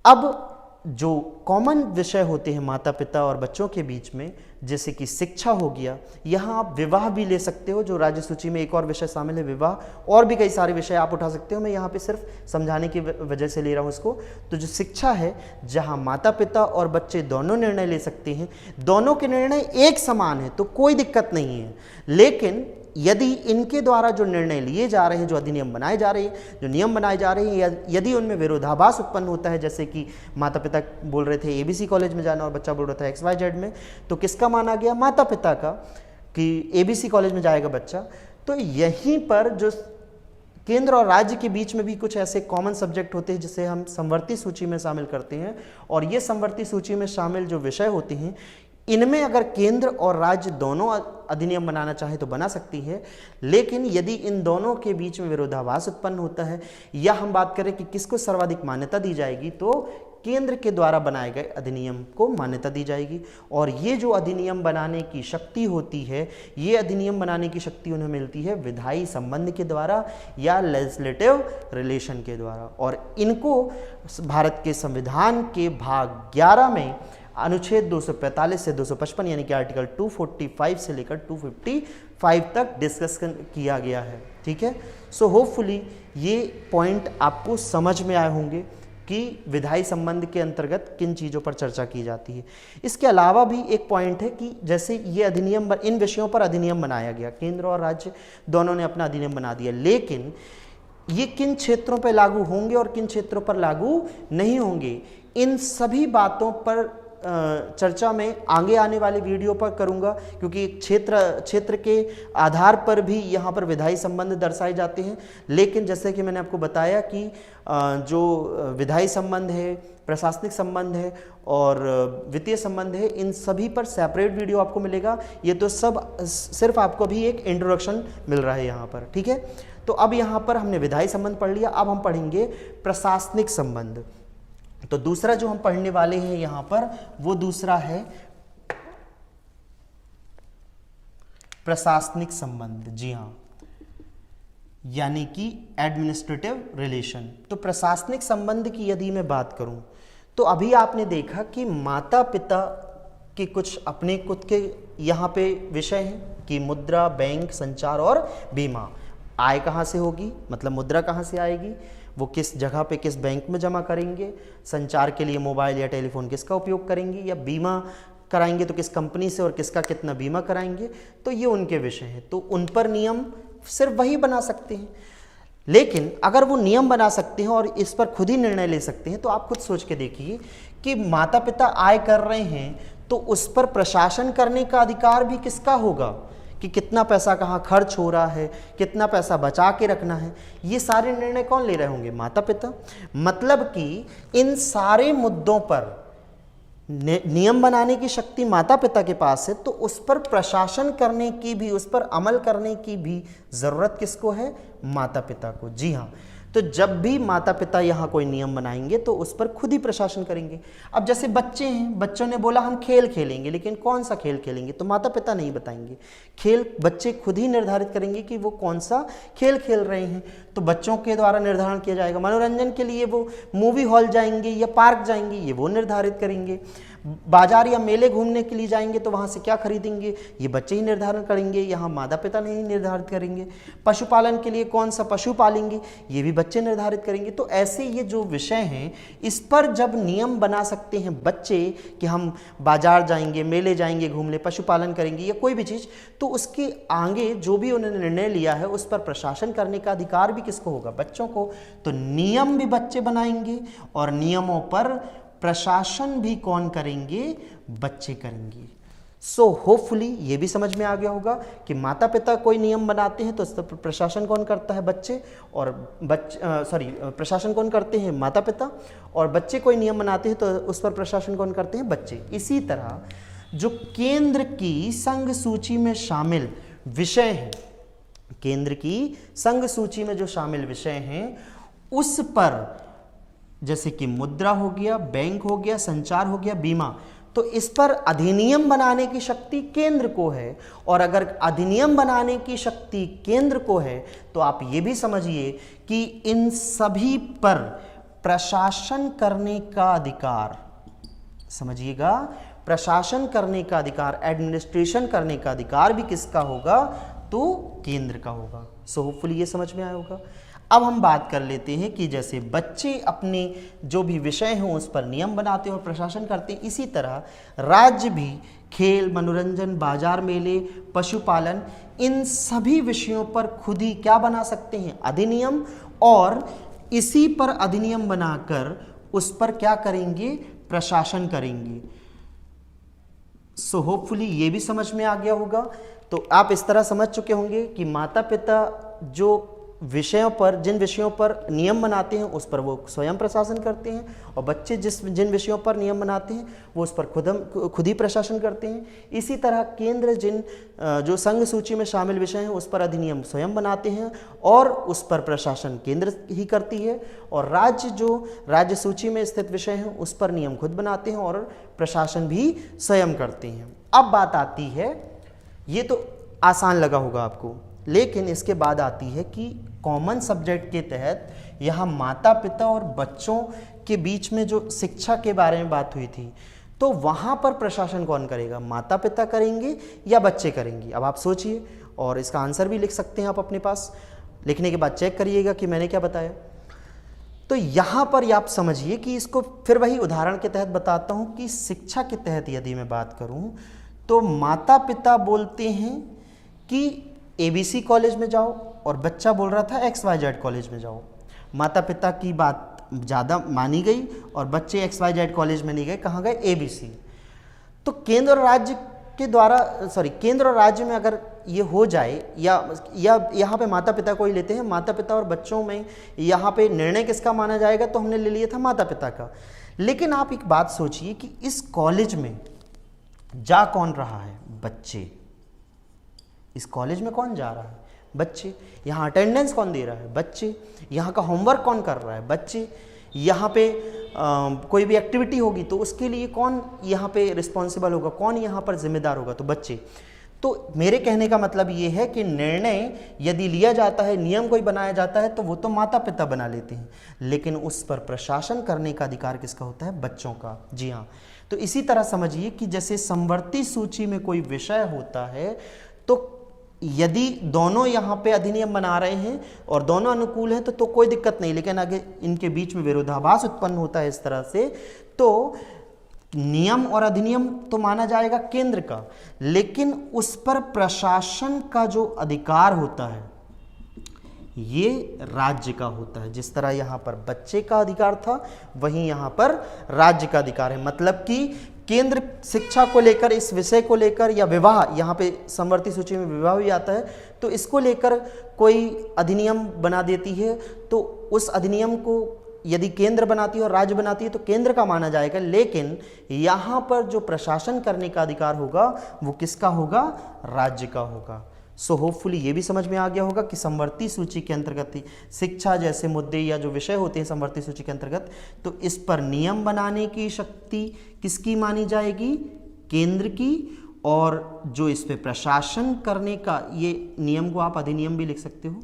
अब जो कॉमन विषय होते हैं माता पिता और बच्चों के बीच में, जैसे कि शिक्षा हो गया, यहाँ आप विवाह भी ले सकते हो, जो राज्य सूची में एक और विषय शामिल है विवाह, और भी कई सारे विषय आप उठा सकते हो, मैं यहाँ पे सिर्फ समझाने की वजह से ले रहा हूँ इसको। तो जो शिक्षा है, जहाँ माता पिता और बच्चे दोनों निर्णय ले सकते हैं, दोनों के निर्णय एक समान है तो कोई दिक्कत नहीं है। लेकिन यदि इनके द्वारा जो निर्णय लिए जा रहे हैं, जो अधिनियम बनाए जा रहे हैं, जो नियम बनाए जा रहे हैं, यदि उनमें विरोधाभास उत्पन्न होता है, जैसे कि माता पिता बोल रहे थे ABC कॉलेज में जाना और बच्चा बोल रहा था XYZ में, तो किसका माना गया? माता पिता का, कि ABC कॉलेज में जाएगा बच्चा। तो यहीं पर जो केंद्र और राज्य के बीच में भी कुछ ऐसे कॉमन सब्जेक्ट होते हैं जिसे हम समवर्ती सूची में शामिल करते हैं, और ये समवर्ती सूची में शामिल जो विषय होते हैं, इनमें अगर केंद्र और राज्य दोनों अधिनियम बनाना चाहे तो बना सकती है। लेकिन यदि इन दोनों के बीच में विरोधाभास उत्पन्न होता है, या हम बात करें कि किसको सर्वाधिक मान्यता दी जाएगी, तो केंद्र के द्वारा बनाए गए अधिनियम को मान्यता दी जाएगी। और ये जो अधिनियम बनाने की शक्ति होती है, ये अधिनियम बनाने की शक्ति उन्हें मिलती है विधायी संबंध के द्वारा या लेजिस्लेटिव रिलेशन के द्वारा। और इनको भारत के संविधान के भाग 11 में अनुच्छेद 245 से 255 यानी कि आर्टिकल 245 से लेकर 255 तक डिस्कस किया गया है। ठीक है, सो होपफुली ये पॉइंट आपको समझ में आए होंगे कि विधायी संबंध के अंतर्गत किन चीज़ों पर चर्चा की जाती है। इसके अलावा भी एक पॉइंट है कि जैसे ये अधिनियम, इन विषयों पर अधिनियम बनाया गया, केंद्र और राज्य दोनों ने अपना अधिनियम बना दिया, लेकिन ये किन क्षेत्रों पर लागू होंगे और किन क्षेत्रों पर लागू नहीं होंगे, इन सभी बातों पर चर्चा में आगे आने वाले वीडियो पर करूंगा, क्योंकि क्षेत्र के आधार पर भी यहाँ पर विधायी संबंध दर्शाए जाते हैं। लेकिन जैसे कि मैंने आपको बताया कि जो विधायी संबंध है, प्रशासनिक संबंध है और वित्तीय संबंध है, इन सभी पर सेपरेट वीडियो आपको मिलेगा। ये तो सब सिर्फ आपको भी एक इंट्रोडक्शन मिल रहा है यहाँ पर। ठीक है, तो अब यहाँ पर हमने विधायी संबंध पढ़ लिया, अब हम पढ़ेंगे प्रशासनिक संबंध। तो दूसरा जो हम पढ़ने वाले हैं यहां पर, वो दूसरा है प्रशासनिक संबंध। जी हां, यानी कि एडमिनिस्ट्रेटिव रिलेशन। तो प्रशासनिक संबंध की यदि मैं बात करूं, तो अभी आपने देखा कि माता पिता के कुछ अपने खुद के यहां पे विषय हैं कि मुद्रा, बैंक, संचार और बीमा। आय कहां से होगी, मतलब मुद्रा कहां से आएगी, वो किस जगह पे किस बैंक में जमा करेंगे, संचार के लिए मोबाइल या टेलीफोन किसका उपयोग करेंगे, या बीमा कराएंगे तो किस कंपनी से और किसका कितना बीमा कराएंगे, तो ये उनके विषय हैं। तो उन पर नियम सिर्फ वही बना सकते हैं। लेकिन अगर वो नियम बना सकते हैं और इस पर खुद ही निर्णय ले सकते हैं, तो आप खुद सोच के देखिए कि माता पिता आय कर रहे हैं तो उस पर प्रशासन करने का अधिकार भी किसका होगा, कि कितना पैसा कहाँ खर्च हो रहा है, कितना पैसा बचा के रखना है, ये सारे निर्णय कौन ले रहे होंगे? माता पिता। मतलब कि इन सारे मुद्दों पर नियम बनाने की शक्ति माता पिता के पास है, तो उस पर प्रशासन करने की भी, उस पर अमल करने की भी जरूरत किसको है? माता पिता को। जी हाँ, तो जब भी माता पिता यहाँ कोई नियम बनाएंगे तो उस पर खुद ही प्रशासन करेंगे। अब जैसे बच्चे हैं, बच्चों ने बोला हम खेल खेलेंगे, लेकिन कौन सा खेल खेलेंगे, तो माता पिता नहीं बताएंगे। खेल बच्चे खुद ही निर्धारित करेंगे कि वो कौन सा खेल खेल रहे हैं, तो बच्चों के द्वारा निर्धारण किया जाएगा। मनोरंजन के लिए वो मूवी हॉल जाएंगे या पार्क जाएंगे, ये वो निर्धारित करेंगे। बाजार या मेले घूमने के लिए जाएंगे तो वहाँ से क्या खरीदेंगे, ये बच्चे ही निर्धारण करेंगे, यहाँ माता पिता नहीं निर्धारित करेंगे। पशुपालन के लिए कौन सा पशु पालेंगे, ये भी बच्चे निर्धारित करेंगे। तो ऐसे ये जो विषय हैं इस पर जब नियम बना सकते हैं बच्चे कि हम बाजार जाएंगे, मेले जाएंगे घूमने, पशुपालन करेंगे या कोई भी चीज़, तो उसके आगे जो भी उन्होंने निर्णय लिया है उस पर प्रशासन करने का अधिकार भी किसको होगा, बच्चों को। तो नियम भी बच्चे बनाएंगे और नियमों पर प्रशासन भी कौन करेंगे, बच्चे करेंगे। सो होपफुली ये भी समझ में आ गया होगा कि माता पिता कोई नियम बनाते हैं तो उस पर प्रशासन कौन करता है, बच्चे। और प्रशासन कौन करते हैं, माता पिता। और बच्चे कोई नियम बनाते हैं तो उस पर प्रशासन कौन करते हैं, बच्चे। इसी तरह जो केंद्र की संघ सूची में शामिल विषय हैं, केंद्र की संघ सूची में जो शामिल विषय हैं उस पर, जैसे कि मुद्रा हो गया, बैंक हो गया, संचार हो गया, बीमा, तो इस पर अधिनियम बनाने की शक्ति केंद्र को है। और अगर अधिनियम बनाने की शक्ति केंद्र को है तो आप ये भी समझिए कि इन सभी पर प्रशासन करने का अधिकार, समझिएगा, प्रशासन करने का अधिकार, एडमिनिस्ट्रेशन करने का अधिकार भी किसका होगा, तो केंद्र का होगा। सो होपफुली ये समझ में आया होगा। अब हम बात कर लेते हैं कि जैसे बच्चे अपने जो भी विषय हैं उस पर नियम बनाते हैं और प्रशासन करते हैं, इसी तरह राज्य भी खेल, मनोरंजन, बाजार, मेले, पशुपालन, इन सभी विषयों पर खुद ही क्या बना सकते हैं, अधिनियम। और इसी पर अधिनियम बनाकर उस पर क्या करेंगे, प्रशासन करेंगे। सो होपफुली ये भी समझ में आ गया होगा। तो आप इस तरह समझ चुके होंगे कि माता पिता जो विषयों पर, जिन विषयों पर नियम बनाते हैं उस पर वो स्वयं प्रशासन करते हैं, और बच्चे जिन विषयों पर नियम बनाते हैं वो उस पर खुद ही प्रशासन करते हैं। इसी तरह केंद्र जो संघ सूची में शामिल विषय हैं उस पर अधिनियम स्वयं बनाते हैं और उस पर प्रशासन केंद्र ही करती है। और राज्य जो राज्य सूची में स्थित विषय हैं उस पर नियम खुद बनाते हैं और प्रशासन भी स्वयं करते हैं। अब बात आती है, ये तो आसान लगा होगा आपको, लेकिन इसके बाद आती है कि कॉमन सब्जेक्ट के तहत यहाँ माता पिता और बच्चों के बीच में जो शिक्षा के बारे में बात हुई थी, तो वहाँ पर प्रशासन कौन करेगा, माता पिता करेंगे या बच्चे करेंगे। अब आप सोचिए और इसका आंसर भी लिख सकते हैं आप अपने पास, लिखने के बाद चेक करिएगा कि मैंने क्या बताया। तो यहाँ पर आप समझिए कि इसको फिर वही उदाहरण के तहत बताता हूँ कि शिक्षा के तहत यदि मैं बात करूँ तो माता पिता बोलते हैं कि ABC कॉलेज में जाओ और बच्चा बोल रहा था XYZ कॉलेज में जाओ। माता पिता की बात ज़्यादा मानी गई और बच्चे XYZ कॉलेज में नहीं गए, कहाँ गए, ABC। तो केंद्र और राज्य के द्वारा, केंद्र और राज्य में अगर ये हो जाए या यहाँ पे माता पिता को ही लेते हैं, माता पिता और बच्चों में यहाँ पे निर्णय किसका माना जाएगा, तो हमने ले लिया था माता पिता का। लेकिन आप एक बात सोचिए कि इस कॉलेज में जा कौन रहा है, बच्चे। इस कॉलेज में कौन जा रहा है, बच्चे। यहाँ अटेंडेंस कौन दे रहा है, बच्चे। यहाँ का होमवर्क कौन कर रहा है, बच्चे। यहाँ पे कोई भी एक्टिविटी होगी तो उसके लिए कौन यहाँ पे रिस्पॉन्सिबल होगा, कौन यहाँ पर जिम्मेदार होगा, तो बच्चे। तो मेरे कहने का मतलब ये है कि निर्णय यदि लिया जाता है, नियम कोई बनाया जाता है तो वो तो माता पिता बना लेते हैं, लेकिन उस पर प्रशासन करने का अधिकार किसका होता है, बच्चों का। जी हाँ। तो इसी तरह समझिए कि जैसे समवर्ती सूची में कोई विषय होता है तो यदि दोनों यहाँ पे अधिनियम बना रहे हैं और दोनों अनुकूल हैं तो कोई दिक्कत नहीं, लेकिन अगर इनके बीच में विरोधाभास उत्पन्न होता है इस तरह से, तो नियम और अधिनियम तो माना जाएगा केंद्र का, लेकिन उस पर प्रशासन का जो अधिकार होता है ये राज्य का होता है। जिस तरह यहाँ पर बच्चे का अधिकार था वहीं यहाँ पर राज्य का अधिकार है। मतलब कि केंद्र शिक्षा को लेकर, इस विषय को लेकर, या विवाह, यहाँ पे समवर्ती सूची में विवाह भी आता है, तो इसको लेकर कोई अधिनियम बना देती है तो उस अधिनियम को यदि केंद्र बनाती है और राज्य बनाती है तो केंद्र का माना जाएगा, लेकिन यहाँ पर जो प्रशासन करने का अधिकार होगा वो किसका होगा, राज्य का होगा। सो होपफुली ये भी समझ में आ गया होगा कि समवर्ती सूची के अंतर्गत शिक्षा जैसे मुद्दे या जो विषय होते हैं समवर्ती सूची के अंतर्गत, तो इस पर नियम बनाने की शक्ति किसकी मानी जाएगी, केंद्र की। और जो इस पे प्रशासन करने का, ये नियम को आप अधिनियम भी लिख सकते हो,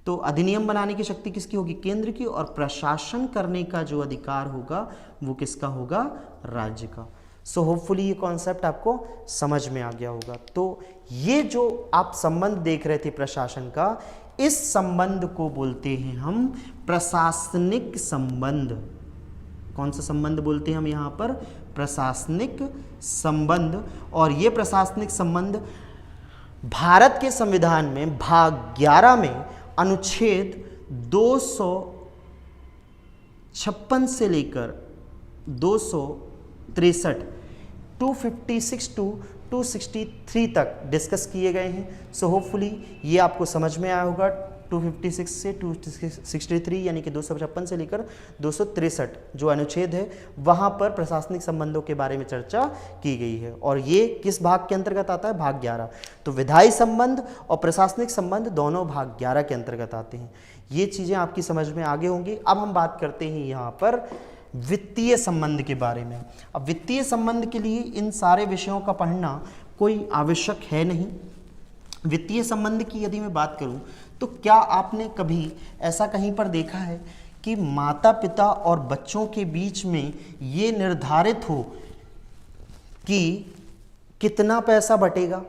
तो अधिनियम बनाने की शक्ति किसकी होगी, केंद्र की, और प्रशासन करने का जो अधिकार होगा वो किसका होगा, राज्य का। सो होपफुली ये कॉन्सेप्ट आपको समझ में आ गया होगा। तो ये जो आप संबंध देख रहे थे प्रशासन का, इस संबंध को बोलते हैं हम प्रशासनिक संबंध। कौन सा संबंध बोलते हैं हम यहाँ पर? प्रशासनिक संबंध। और ये प्रशासनिक संबंध भारत के संविधान में भाग 11 में अनुच्छेद 256 से लेकर 263 256 टू 263 तक डिस्कस किए गए हैं। सो होपफुली ये आपको समझ में आया होगा। 256 से 263 यानी कि 256 से लेकर 263 जो अनुच्छेद है वहाँ पर प्रशासनिक संबंधों के बारे में चर्चा की गई है। और ये किस भाग के अंतर्गत आता है? भाग 11। तो विधायी संबंध और प्रशासनिक संबंध दोनों भाग 11 के अंतर्गत आते हैं। ये चीज़ें आपकी समझ में आगे होंगी। अब हम बात करते हैं यहाँ पर वित्तीय संबंध के बारे में। अब वित्तीय संबंध के लिए इन सारे विषयों का पढ़ना कोई आवश्यक है नहीं। वित्तीय संबंध की यदि मैं बात करूं तो क्या आपने कभी ऐसा कहीं पर देखा है कि माता पिता और बच्चों के बीच में ये निर्धारित हो कि कितना पैसा बटेगा?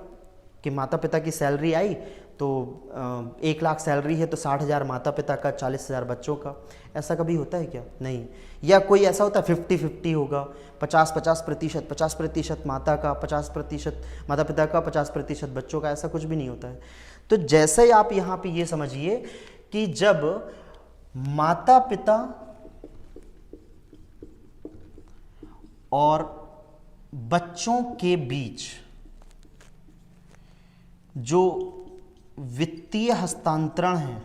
कि माता पिता की सैलरी आई तो 1 लाख सैलरी है तो 60,000 माता पिता का, 40,000 बच्चों का। ऐसा कभी होता है क्या? नहीं। या कोई ऐसा होता है 50-50 होगा, 50-50%, 50% माता का, 50% माता पिता का, 50% बच्चों का। ऐसा कुछ भी नहीं होता है। तो जैसे ही आप यहाँ पे ये समझिए कि जब माता पिता और बच्चों के बीच जो वित्तीय हस्तांतरण है,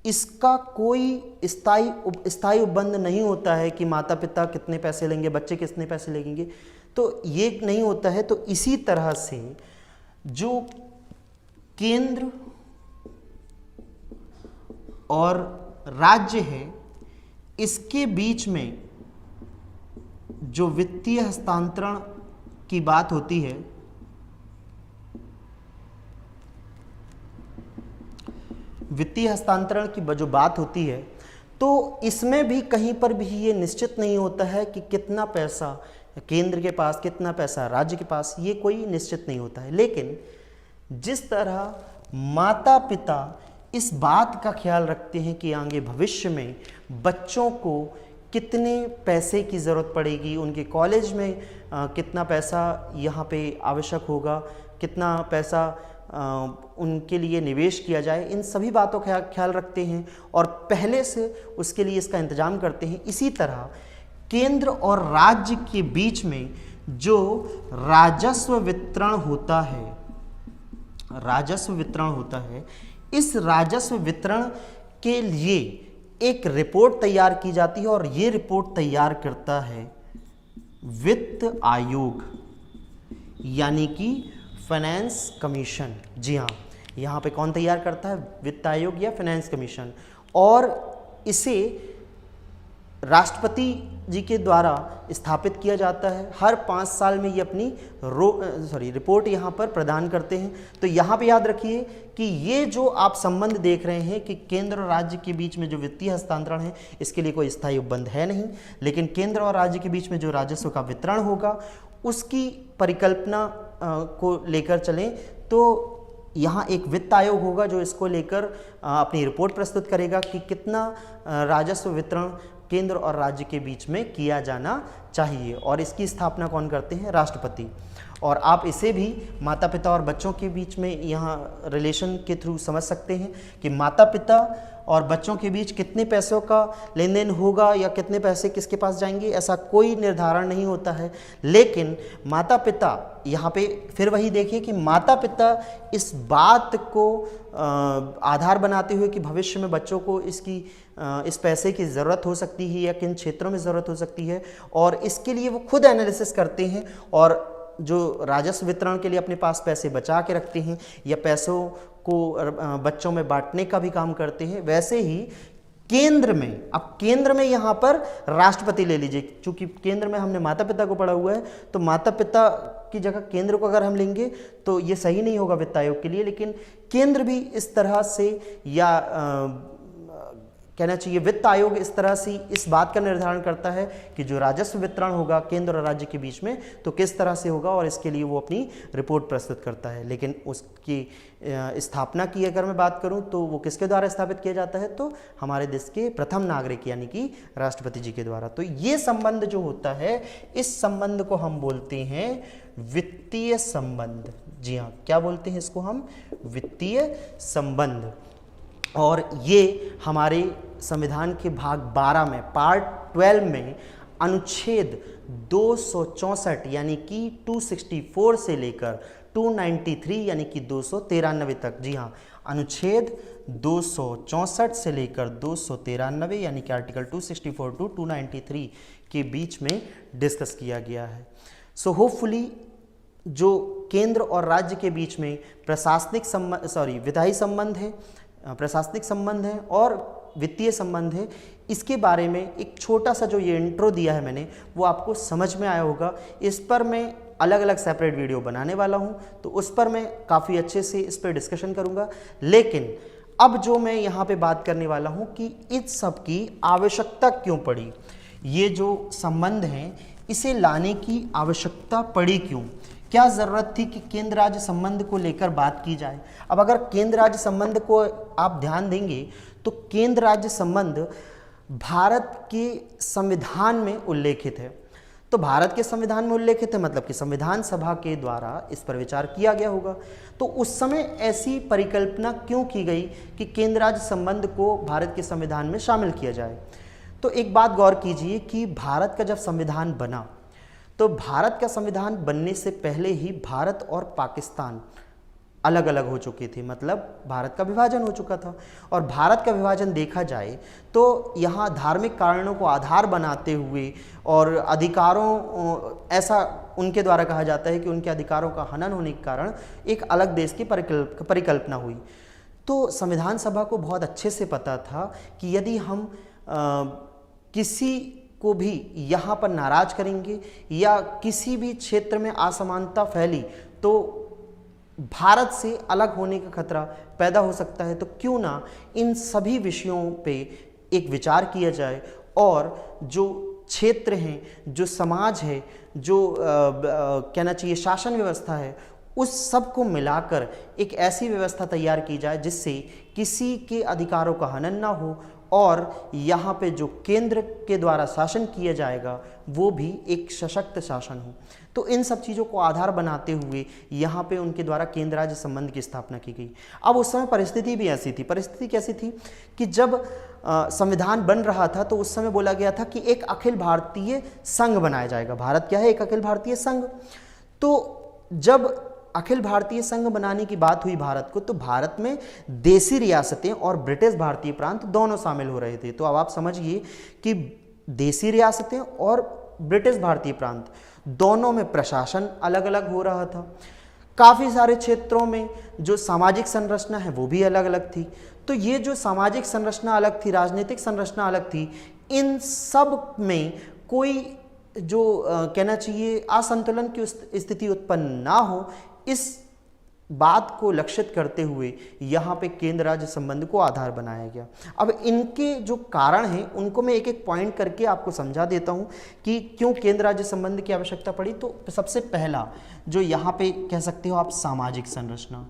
इसका कोई स्थायी उपबंध नहीं होता है कि माता पिता कितने पैसे लेंगे, बच्चे कितने पैसे लेंगे, तो ये नहीं होता है। तो इसी तरह से जो केंद्र और राज्य है, इसके बीच में जो वित्तीय हस्तांतरण की बात होती है, वित्तीय हस्तांतरण की जो बात होती है, तो इसमें भी कहीं पर भी ये निश्चित नहीं होता है कि कितना पैसा केंद्र के पास, कितना पैसा राज्य के पास, ये कोई निश्चित नहीं होता है। लेकिन जिस तरह माता पिता इस बात का ख्याल रखते हैं कि आगे भविष्य में बच्चों को कितने पैसे की ज़रूरत पड़ेगी, उनके कॉलेज में कितना पैसा यहाँ पे आवश्यक होगा, कितना पैसा उनके लिए निवेश किया जाए, इन सभी बातों का ख्याल रखते हैं और पहले से उसके लिए इसका इंतजाम करते हैं। इसी तरह केंद्र और राज्य के बीच में जो राजस्व वितरण होता है, इस राजस्व वितरण के लिए एक रिपोर्ट तैयार की जाती है और ये रिपोर्ट तैयार करता है वित्त आयोग, यानी कि फाइनेंस कमीशन। जी हाँ, यहाँ पे कौन तैयार करता है? वित्त आयोग या फाइनेंस कमीशन। और इसे राष्ट्रपति जी के द्वारा स्थापित किया जाता है। हर 5 साल में ये अपनी रिपोर्ट यहाँ पर प्रदान करते हैं। तो यहाँ पे याद रखिए कि ये जो आप संबंध देख रहे हैं कि केंद्र और राज्य के बीच में जो वित्तीय हस्तांतरण है, इसके लिए कोई स्थायी उपबंध है नहीं, लेकिन केंद्र और राज्य के बीच में जो राजस्व का वितरण होगा उसकी परिकल्पना को लेकर चलें तो यहाँ एक वित्त आयोग होगा जो इसको लेकर अपनी रिपोर्ट प्रस्तुत करेगा कि कितना राजस्व वितरण केंद्र और राज्य के बीच में किया जाना चाहिए। और इसकी स्थापना कौन करते हैं? राष्ट्रपति। और आप इसे भी माता पिता और बच्चों के बीच में यहाँ रिलेशन के थ्रू समझ सकते हैं कि माता पिता और बच्चों के बीच कितने पैसों का लेन देन होगा या कितने पैसे किसके पास जाएंगे, ऐसा कोई निर्धारण नहीं होता है। लेकिन माता पिता, यहाँ पे फिर वही देखिए कि माता पिता इस बात को आधार बनाते हुए कि भविष्य में बच्चों को इस पैसे की ज़रूरत हो सकती है या किन क्षेत्रों में ज़रूरत हो सकती है, और इसके लिए वो खुद एनालिसिस करते हैं और जो राजस्व वितरण के लिए अपने पास पैसे बचा के रखते हैं या पैसों को बच्चों में बांटने का भी काम करते हैं। वैसे ही केंद्र में, अब केंद्र में यहाँ पर राष्ट्रपति ले लीजिए, क्योंकि केंद्र में हमने माता पिता को पढ़ा हुआ है, तो माता पिता की जगह केंद्र को अगर हम लेंगे तो ये सही नहीं होगा वित्त आयोग के लिए। लेकिन केंद्र भी इस तरह से या कहना चाहिए वित्त आयोग इस तरह से इस बात का निर्धारण करता है कि जो राजस्व वितरण होगा केंद्र और राज्य के बीच में तो किस तरह से होगा, और इसके लिए वो अपनी रिपोर्ट प्रस्तुत करता है। लेकिन उसकी स्थापना की अगर मैं बात करूं तो वो किसके द्वारा स्थापित किया जाता है, तो हमारे देश के प्रथम नागरिक यानी कि राष्ट्रपति जी के द्वारा। तो ये संबंध जो होता है, इस संबंध को हम बोलते हैं वित्तीय संबंध। जी हाँ, क्या बोलते हैं इसको हम? वित्तीय संबंध। और ये हमारे संविधान के भाग 12 में पार्ट 12 में अनुच्छेद 264 यानी कि 264 से लेकर 293 यानी कि 293 तक, जी हाँ, अनुच्छेद 264 से लेकर 293 यानी कि आर्टिकल 264 टू 293 के बीच में डिस्कस किया गया है। सो होपफुली जो केंद्र और राज्य के बीच में प्रशासनिक संबंध विधायी संबंध है, प्रशासनिक संबंध है और वित्तीय संबंध है, इसके बारे में एक छोटा सा जो ये इंट्रो दिया है मैंने, वो आपको समझ में आया होगा। इस पर मैं अलग अलग सेपरेट वीडियो बनाने वाला हूँ, तो उस पर मैं काफ़ी अच्छे से इस पर डिस्कशन करूँगा। लेकिन अब जो मैं यहाँ पे बात करने वाला हूँ कि इस सब की आवश्यकता क्यों पड़ी, ये जो संबंध हैं इसे लाने की आवश्यकता पड़ी क्यों, क्या ज़रूरत थी कि केंद्र राज्य संबंध को लेकर बात की जाए। अब अगर केंद्र राज्य संबंध को आप ध्यान देंगे तो केंद्र राज्य संबंध भारत के संविधान में उल्लेखित है। तो भारत के संविधान में उल्लेखित है मतलब कि संविधान सभा के द्वारा इस पर विचार किया गया होगा। तो उस समय ऐसी परिकल्पना क्यों की गई कि केंद्र राज्य संबंध को भारत के संविधान में शामिल किया जाए। तो एक बात गौर कीजिए कि भारत का जब संविधान बना तो भारत का संविधान बनने से पहले ही भारत और पाकिस्तान अलग अलग हो चुके थे, मतलब भारत का विभाजन हो चुका था। और भारत का विभाजन देखा जाए तो यहाँ धार्मिक कारणों को आधार बनाते हुए और अधिकारों, ऐसा उनके द्वारा कहा जाता है कि उनके अधिकारों का हनन होने के कारण एक अलग देश की परिकल्पना हुई। तो संविधान सभा को बहुत अच्छे से पता था कि यदि हम किसी को भी यहाँ पर नाराज करेंगे या किसी भी क्षेत्र में असमानता फैली तो भारत से अलग होने का खतरा पैदा हो सकता है। तो क्यों ना इन सभी विषयों पे एक विचार किया जाए और जो क्षेत्र हैं, जो समाज है, जो कहना चाहिए शासन व्यवस्था है, उस सब को मिलाकर एक ऐसी व्यवस्था तैयार की जाए जिससे किसी के अधिकारों का हनन ना हो और यहाँ पे जो केंद्र के द्वारा शासन किया जाएगा वो भी एक सशक्त शासन हो। तो इन सब चीज़ों को आधार बनाते हुए यहाँ पे उनके द्वारा केंद्र राज्य संबंध की स्थापना की गई। अब उस समय परिस्थिति भी ऐसी थी। परिस्थिति कैसी थी कि जब संविधान बन रहा था तो उस समय बोला गया था कि एक अखिल भारतीय संघ बनाया जाएगा। भारत क्या है? एक अखिल भारतीय संघ। तो जब अखिल भारतीय संघ बनाने की बात हुई भारत को, तो भारत में देसी रियासतें और ब्रिटिश भारतीय प्रांत दोनों शामिल हो रहे थे। तो अब आप समझिए कि देसी रियासतें और ब्रिटिश भारतीय प्रांत दोनों में प्रशासन अलग अलग हो रहा था। काफ़ी सारे क्षेत्रों में जो सामाजिक संरचना है वो भी अलग अलग थी। तो ये जो सामाजिक संरचना अलग थी, राजनीतिक संरचना अलग थी, इन सब में कोई जो कहना चाहिए असंतुलन की स्थिति उत्पन्न ना हो, इस बात को लक्षित करते हुए यहाँ पे केंद्र राज्य संबंध को आधार बनाया गया। अब इनके जो कारण हैं उनको मैं एक एक पॉइंट करके आपको समझा देता हूँ कि क्यों केंद्र राज्य संबंध की आवश्यकता पड़ी। तो सबसे पहला जो यहाँ पे कह सकते हो आप, सामाजिक संरचना।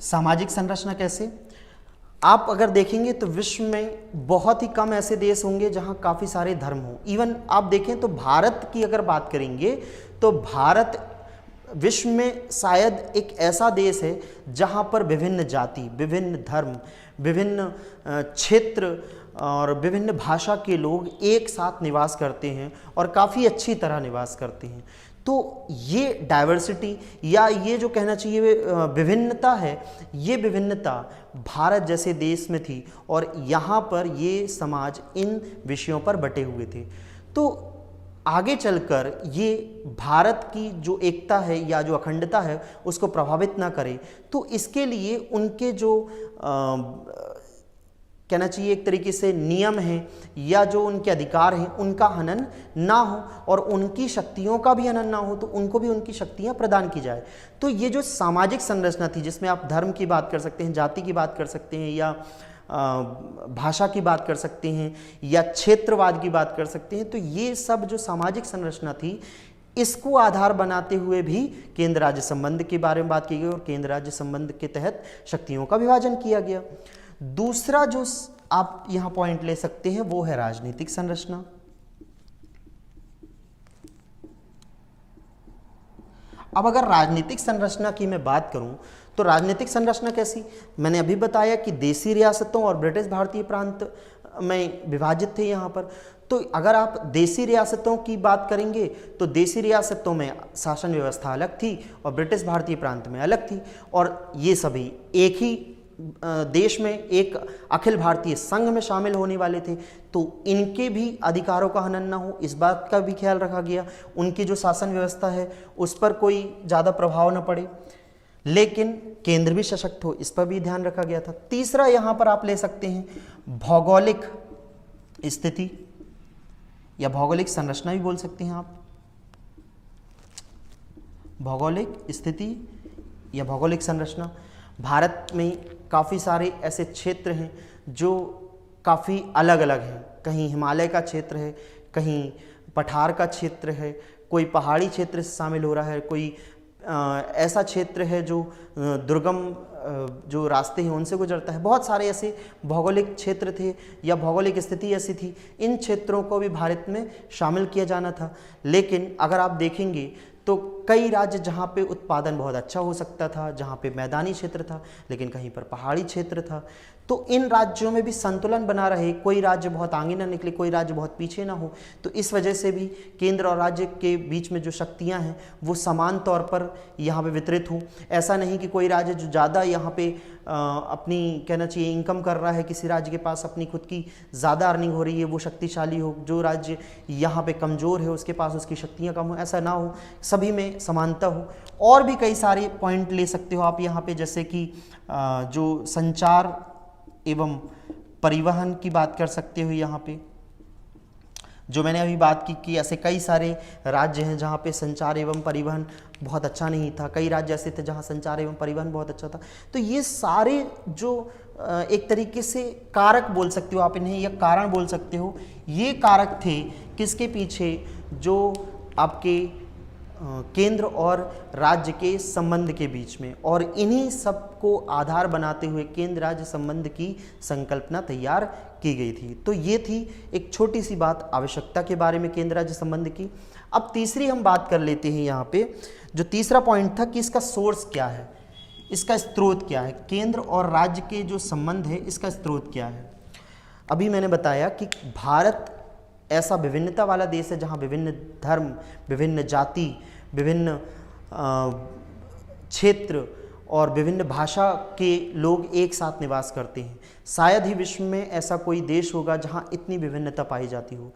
सामाजिक संरचना कैसे? आप अगर देखेंगे तो विश्व में बहुत ही कम ऐसे देश होंगे जहां काफ़ी सारे धर्म हों। इवन आप देखें तो भारत की अगर बात करेंगे तो भारत विश्व में शायद एक ऐसा देश है जहां पर विभिन्न जाति, विभिन्न धर्म, विभिन्न क्षेत्र और विभिन्न भाषा के लोग एक साथ निवास करते हैं और काफ़ी अच्छी तरह निवास करते हैं। तो ये डाइवर्सिटी या ये जो कहना चाहिए विभिन्नता है, ये विभिन्नता भारत जैसे देश में थी और यहाँ पर ये समाज इन विषयों पर बटे हुए थे। तो आगे चलकर ये भारत की जो एकता है या जो अखंडता है उसको प्रभावित ना करे, तो इसके लिए उनके जो कहना चाहिए एक तरीके से नियम है या जो उनके अधिकार हैं उनका हनन ना हो और उनकी शक्तियों का भी हनन ना हो, तो उनको भी उनकी शक्तियां प्रदान की जाए। तो ये जो सामाजिक संरचना थी जिसमें आप धर्म की बात कर सकते हैं, जाति की बात कर सकते हैं, या भाषा की बात कर सकते हैं, या क्षेत्रवाद की बात कर सकते हैं, तो ये सब जो सामाजिक संरचना थी इसको आधार बनाते हुए भी केंद्र राज्य संबंध के बारे में बात की गई और केंद्र राज्य संबंध के तहत शक्तियों का विभाजन किया गया। दूसरा जो आप यहां पॉइंट ले सकते हैं वो है राजनीतिक संरचना। अब अगर राजनीतिक संरचना की मैं बात करूं तो राजनीतिक संरचना कैसी, मैंने अभी बताया कि देशी रियासतों और ब्रिटिश भारतीय प्रांत में विभाजित थे यहाँ पर। तो अगर आप देशी रियासतों की बात करेंगे तो देशी रियासतों में शासन व्यवस्था अलग थी और ब्रिटिश भारतीय प्रांत में अलग थी, और ये सभी एक ही देश में एक अखिल भारतीय संघ में शामिल होने वाले थे, तो इनके भी अधिकारों का हनन ना हो इस बात का भी ख्याल रखा गया। उनकी जो शासन व्यवस्था है उस पर कोई ज़्यादा प्रभाव न पड़े, लेकिन केंद्र भी सशक्त हो इस पर भी ध्यान रखा गया था। तीसरा यहाँ पर आप ले सकते हैं भौगोलिक स्थिति या भौगोलिक संरचना भी बोल सकते हैं आप। भौगोलिक स्थिति या भौगोलिक संरचना, भारत में काफ़ी सारे ऐसे क्षेत्र हैं जो काफ़ी अलग अलग हैं। कहीं हिमालय का क्षेत्र है, कहीं पठार का क्षेत्र है, कोई पहाड़ी क्षेत्र से शामिल हो रहा है, कोई ऐसा क्षेत्र है जो दुर्गम जो रास्ते हैं उनसे गुजरता है। बहुत सारे ऐसे भौगोलिक क्षेत्र थे या भौगोलिक स्थिति ऐसी थी, इन क्षेत्रों को भी भारत में शामिल किया जाना था। लेकिन अगर आप देखेंगे तो कई राज्य जहाँ पे उत्पादन बहुत अच्छा हो सकता था, जहाँ पे मैदानी क्षेत्र था, लेकिन कहीं पर पहाड़ी क्षेत्र था, तो इन राज्यों में भी संतुलन बना रहे, कोई राज्य बहुत आगे ना निकले, कोई राज्य बहुत पीछे ना हो। तो इस वजह से भी केंद्र और राज्य के बीच में जो शक्तियां हैं वो समान तौर पर यहाँ पे वितरित हों। ऐसा नहीं कि कोई राज्य जो ज़्यादा यहाँ पे अपनी कहना चाहिए इनकम कर रहा है, किसी राज्य के पास अपनी खुद की ज़्यादा अर्निंग हो रही है, वो शक्तिशाली हो, जो राज्य यहाँ पे कमज़ोर है उसके पास उसकी शक्तियाँ कम हो, ऐसा ना हो, सभी में समानता हो। और भी कई सारे पॉइंट ले सकते हो आप यहाँ पे, जैसे कि जो संचार एवं परिवहन की बात कर सकते हो। यहाँ पे जो मैंने अभी बात की कि ऐसे कई सारे राज्य हैं जहाँ पे संचार एवं परिवहन बहुत अच्छा नहीं था, कई राज्य ऐसे थे जहाँ संचार एवं परिवहन बहुत अच्छा था। तो ये सारे जो एक तरीके से कारक बोल सकते हो आप इन्हें, या कारण बोल सकते हो, ये कारक थे किसके पीछे, जो आपके केंद्र और राज्य के संबंध के बीच में, और इन्हीं सब को आधार बनाते हुए केंद्र राज्य संबंध की संकल्पना तैयार की गई थी। तो ये थी एक छोटी सी बात आवश्यकता के बारे में केंद्र राज्य संबंध की। अब तीसरी हम बात कर लेते हैं यहाँ पे, जो तीसरा पॉइंट था कि इसका सोर्स क्या है, इसका स्रोत क्या है, केंद्र और राज्य के जो संबंध है इसका स्रोत क्या है। अभी मैंने बताया कि भारत ऐसा विभिन्नता वाला देश है जहाँ विभिन्न धर्म, विभिन्न जाति, विभिन्न क्षेत्र और विभिन्न भाषा के लोग एक साथ निवास करते हैं। शायद ही विश्व में ऐसा कोई देश होगा जहाँ इतनी विभिन्नता पाई जाती हो।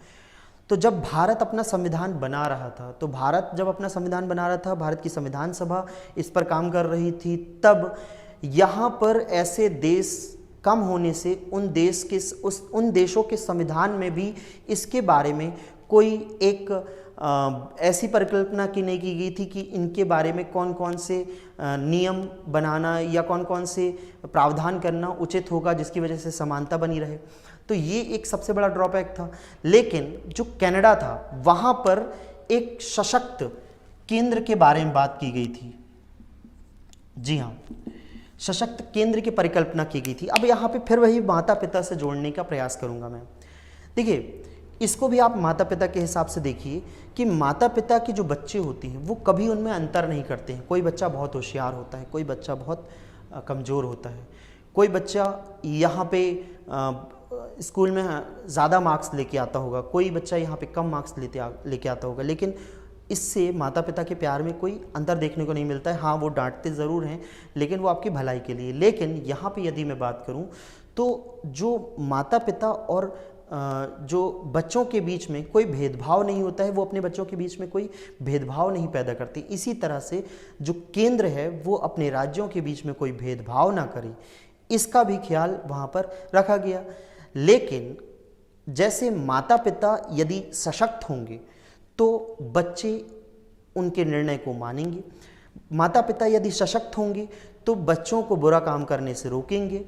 तो जब भारत अपना संविधान बना रहा था, भारत की संविधान सभा इस पर काम कर रही थी, तब यहाँ पर ऐसे देश कम होने से उन देशों के संविधान में भी इसके बारे में कोई एक ऐसी परिकल्पना की नहीं की गई थी कि इनके बारे में कौन कौन से नियम बनाना या कौन कौन से प्रावधान करना उचित होगा जिसकी वजह से समानता बनी रहे। तो ये एक सबसे बड़ा ड्रॉबैक था। लेकिन जो कनाडा था वहाँ पर एक सशक्त केंद्र के बारे में बात की गई थी। जी हाँ, सशक्त केंद्र की परिकल्पना की गई थी। अब यहाँ पे फिर वही माता पिता से जोड़ने का प्रयास करूँगा मैं। देखिए, इसको भी आप माता पिता के हिसाब से देखिए कि माता पिता की जो बच्चे होते हैं वो कभी उनमें अंतर नहीं करते हैं। कोई बच्चा बहुत होशियार होता है, कोई बच्चा बहुत कमज़ोर होता है, कोई बच्चा यहाँ पे स्कूल में ज़्यादा मार्क्स लेके आता होगा, कोई बच्चा यहाँ पे कम मार्क्स लेके आता होगा, लेकिन इससे माता पिता के प्यार में कोई अंतर देखने को नहीं मिलता है। हाँ, वो डांटते ज़रूर हैं, लेकिन वो आपकी भलाई के लिए। लेकिन यहाँ पे यदि मैं बात करूँ तो जो माता पिता और जो बच्चों के बीच में कोई भेदभाव नहीं होता है, वो अपने बच्चों के बीच में कोई भेदभाव नहीं पैदा करते। इसी तरह से जो केंद्र है वो अपने राज्यों के बीच में कोई भेदभाव ना करे, इसका भी ख्याल वहाँ पर रखा गया। लेकिन जैसे माता पिता यदि सशक्त होंगे तो बच्चे उनके निर्णय को मानेंगे, माता पिता यदि सशक्त होंगे तो बच्चों को बुरा काम करने से रोकेंगे।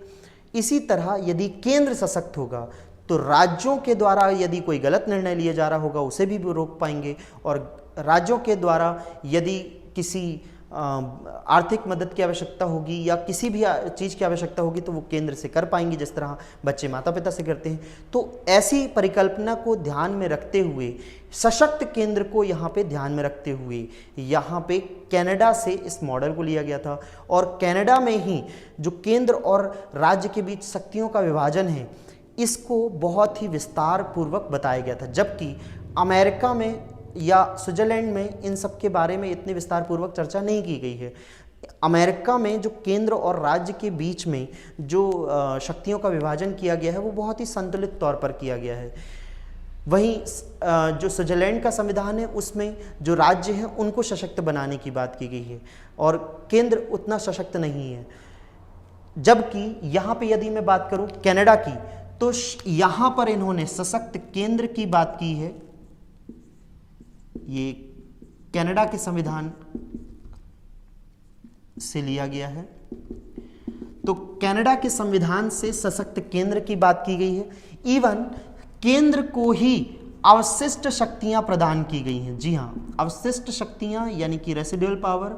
इसी तरह यदि केंद्र सशक्त होगा तो राज्यों के द्वारा यदि कोई गलत निर्णय लिया जा रहा होगा उसे भी रोक पाएंगे, और राज्यों के द्वारा यदि किसी आर्थिक मदद की आवश्यकता होगी या किसी भी चीज़ की आवश्यकता होगी तो वो केंद्र से कर पाएंगे, जिस तरह बच्चे माता पिता से करते हैं। तो ऐसी परिकल्पना को ध्यान में रखते हुए, सशक्त केंद्र को यहाँ पे ध्यान में रखते हुए, यहाँ पे कनाडा से इस मॉडल को लिया गया था। और कनाडा में ही जो केंद्र और राज्य के बीच शक्तियों का विभाजन है, इसको बहुत ही विस्तार पूर्वक बताया गया था, जबकि अमेरिका में या स्विट्जरलैंड में इन सब के बारे में इतनी विस्तार पूर्वक चर्चा नहीं की गई है। अमेरिका में जो केंद्र और राज्य के बीच में जो शक्तियों का विभाजन किया गया है वो बहुत ही संतुलित तौर पर किया गया है। वहीं जो स्विट्जरलैंड का संविधान है उसमें जो राज्य हैं उनको सशक्त बनाने की बात की गई है और केंद्र उतना सशक्त नहीं है। जबकि यहाँ पे यदि मैं बात करूँ कनाडा की, तो यहाँ पर इन्होंने सशक्त केंद्र की बात की है। ये कनाडा के संविधान से लिया गया है। तो कनाडा के संविधान से सशक्त केंद्र की बात की गई है। इवन केंद्र को ही अवशिष्ट शक्तियां प्रदान की गई हैं। जी हां, अवशिष्ट शक्तियां यानी कि रेसिडुअल पावर।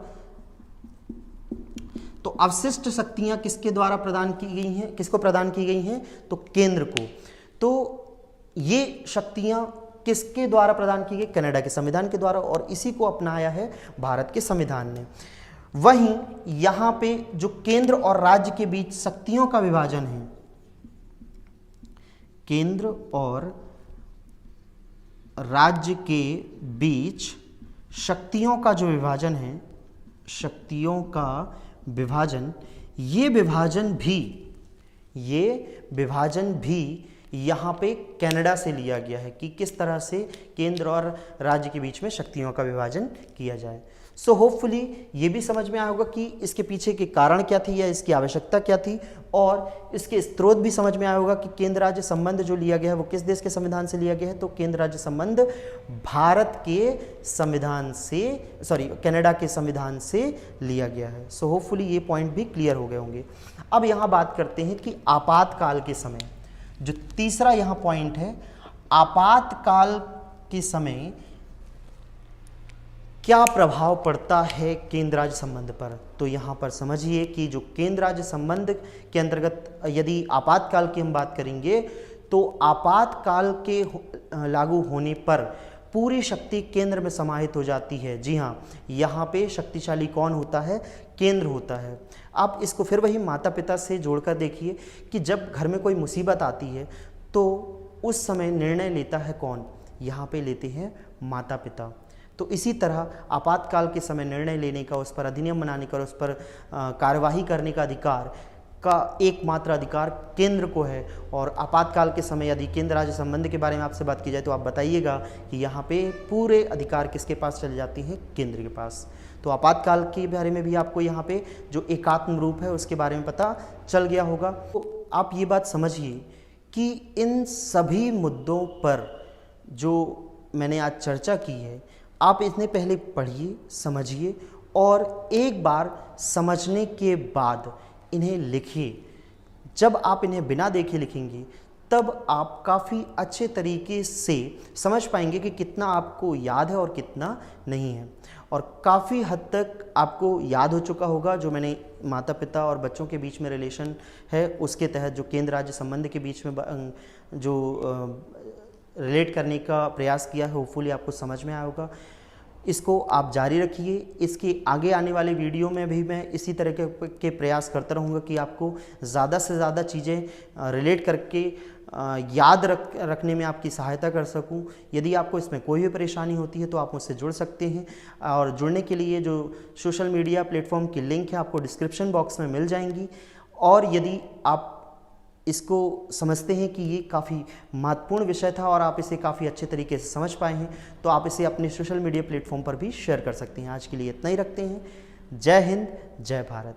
तो अवशिष्ट शक्तियां किसके द्वारा प्रदान की गई हैं, किसको प्रदान की गई हैं? तो केंद्र को। तो ये शक्तियां किसके द्वारा प्रदान की गई? कनाडा के संविधान के द्वारा, और इसी को अपनाया है भारत के संविधान ने। वहीं यहां पे जो केंद्र और राज्य के बीच शक्तियों का विभाजन है, केंद्र और राज्य के बीच शक्तियों का जो विभाजन है, शक्तियों का विभाजन, ये विभाजन भी यहाँ पे कनाडा से लिया गया है कि किस तरह से केंद्र और राज्य के बीच में शक्तियों का विभाजन किया जाए। सो होपफुली ये भी समझ में आया होगा कि इसके पीछे के कारण क्या थी या इसकी आवश्यकता क्या थी, और इसके स्रोत भी समझ में आया होगा कि केंद्र राज्य संबंध जो लिया गया है वो किस देश के संविधान से लिया गया है। तो केंद्र राज्य संबंध भारत के संविधान से, कनाडा के संविधान से लिया गया है। सो होपफुली ये पॉइंट भी क्लियर हो गए होंगे। अब यहाँ बात करते हैं कि आपातकाल के समय, जो तीसरा यहाँ पॉइंट है, आपातकाल के समय क्या प्रभाव पड़ता है केंद्र राज्य संबंध पर। तो यहाँ पर समझिए कि जो केंद्र राज्य संबंध के अंतर्गत यदि आपातकाल की हम बात करेंगे तो आपातकाल के लागू होने पर पूरी शक्ति केंद्र में समाहित हो जाती है। जी हाँ, यहाँ पे शक्तिशाली कौन होता है? केंद्र होता है। आप इसको फिर वही माता पिता से जोड़कर देखिए कि जब घर में कोई मुसीबत आती है तो उस समय निर्णय लेता है कौन? यहाँ पे लेते हैं माता पिता। तो इसी तरह आपातकाल के समय निर्णय लेने का, उस पर अधिनियम बनाने का, उस पर कार्यवाही करने का अधिकार का एकमात्र अधिकार केंद्र को है। और आपातकाल के समय यदि केंद्र राज्य संबंध के बारे में आपसे बात की जाए तो आप बताइएगा कि यहाँ पे पूरे अधिकार किसके पास चले जाते हैं? केंद्र के पास। तो आपातकाल के बारे में भी आपको यहाँ पे जो एकात्म रूप है उसके बारे में पता चल गया होगा। तो आप ये बात समझिए कि इन सभी मुद्दों पर जो मैंने आज चर्चा की है, आप इतने पहले पढ़िए, समझिए, और एक बार समझने के बाद इन्हें लिखिए। जब आप इन्हें बिना देखे लिखेंगे तब आप काफ़ी अच्छे तरीके से समझ पाएंगे कि कितना आपको याद है और कितना नहीं है। और काफ़ी हद तक आपको याद हो चुका होगा जो मैंने माता पिता और बच्चों के बीच में रिलेशन है उसके तहत जो केंद्र राज्य संबंध के बीच में जो रिलेट करने का प्रयास किया है, होपफुली आपको समझ में आया होगा। इसको आप जारी रखिए। इसके आगे आने वाले वीडियो में भी मैं इसी तरह के प्रयास करता रहूँगा कि आपको ज़्यादा से ज़्यादा चीज़ें रिलेट करके याद रखने में आपकी सहायता कर सकूं। यदि आपको इसमें कोई भी परेशानी होती है तो आप मुझसे जुड़ सकते हैं, और जुड़ने के लिए जो सोशल मीडिया प्लेटफॉर्म की लिंक है आपको डिस्क्रिप्शन बॉक्स में मिल जाएंगी। और यदि आप इसको समझते हैं कि ये काफ़ी महत्वपूर्ण विषय था और आप इसे काफ़ी अच्छे तरीके से समझ पाए हैं तो आप इसे अपने सोशल मीडिया प्लेटफॉर्म पर भी शेयर कर सकते हैं। आज के लिए इतना ही रखते हैं। जय हिंद, जय भारत।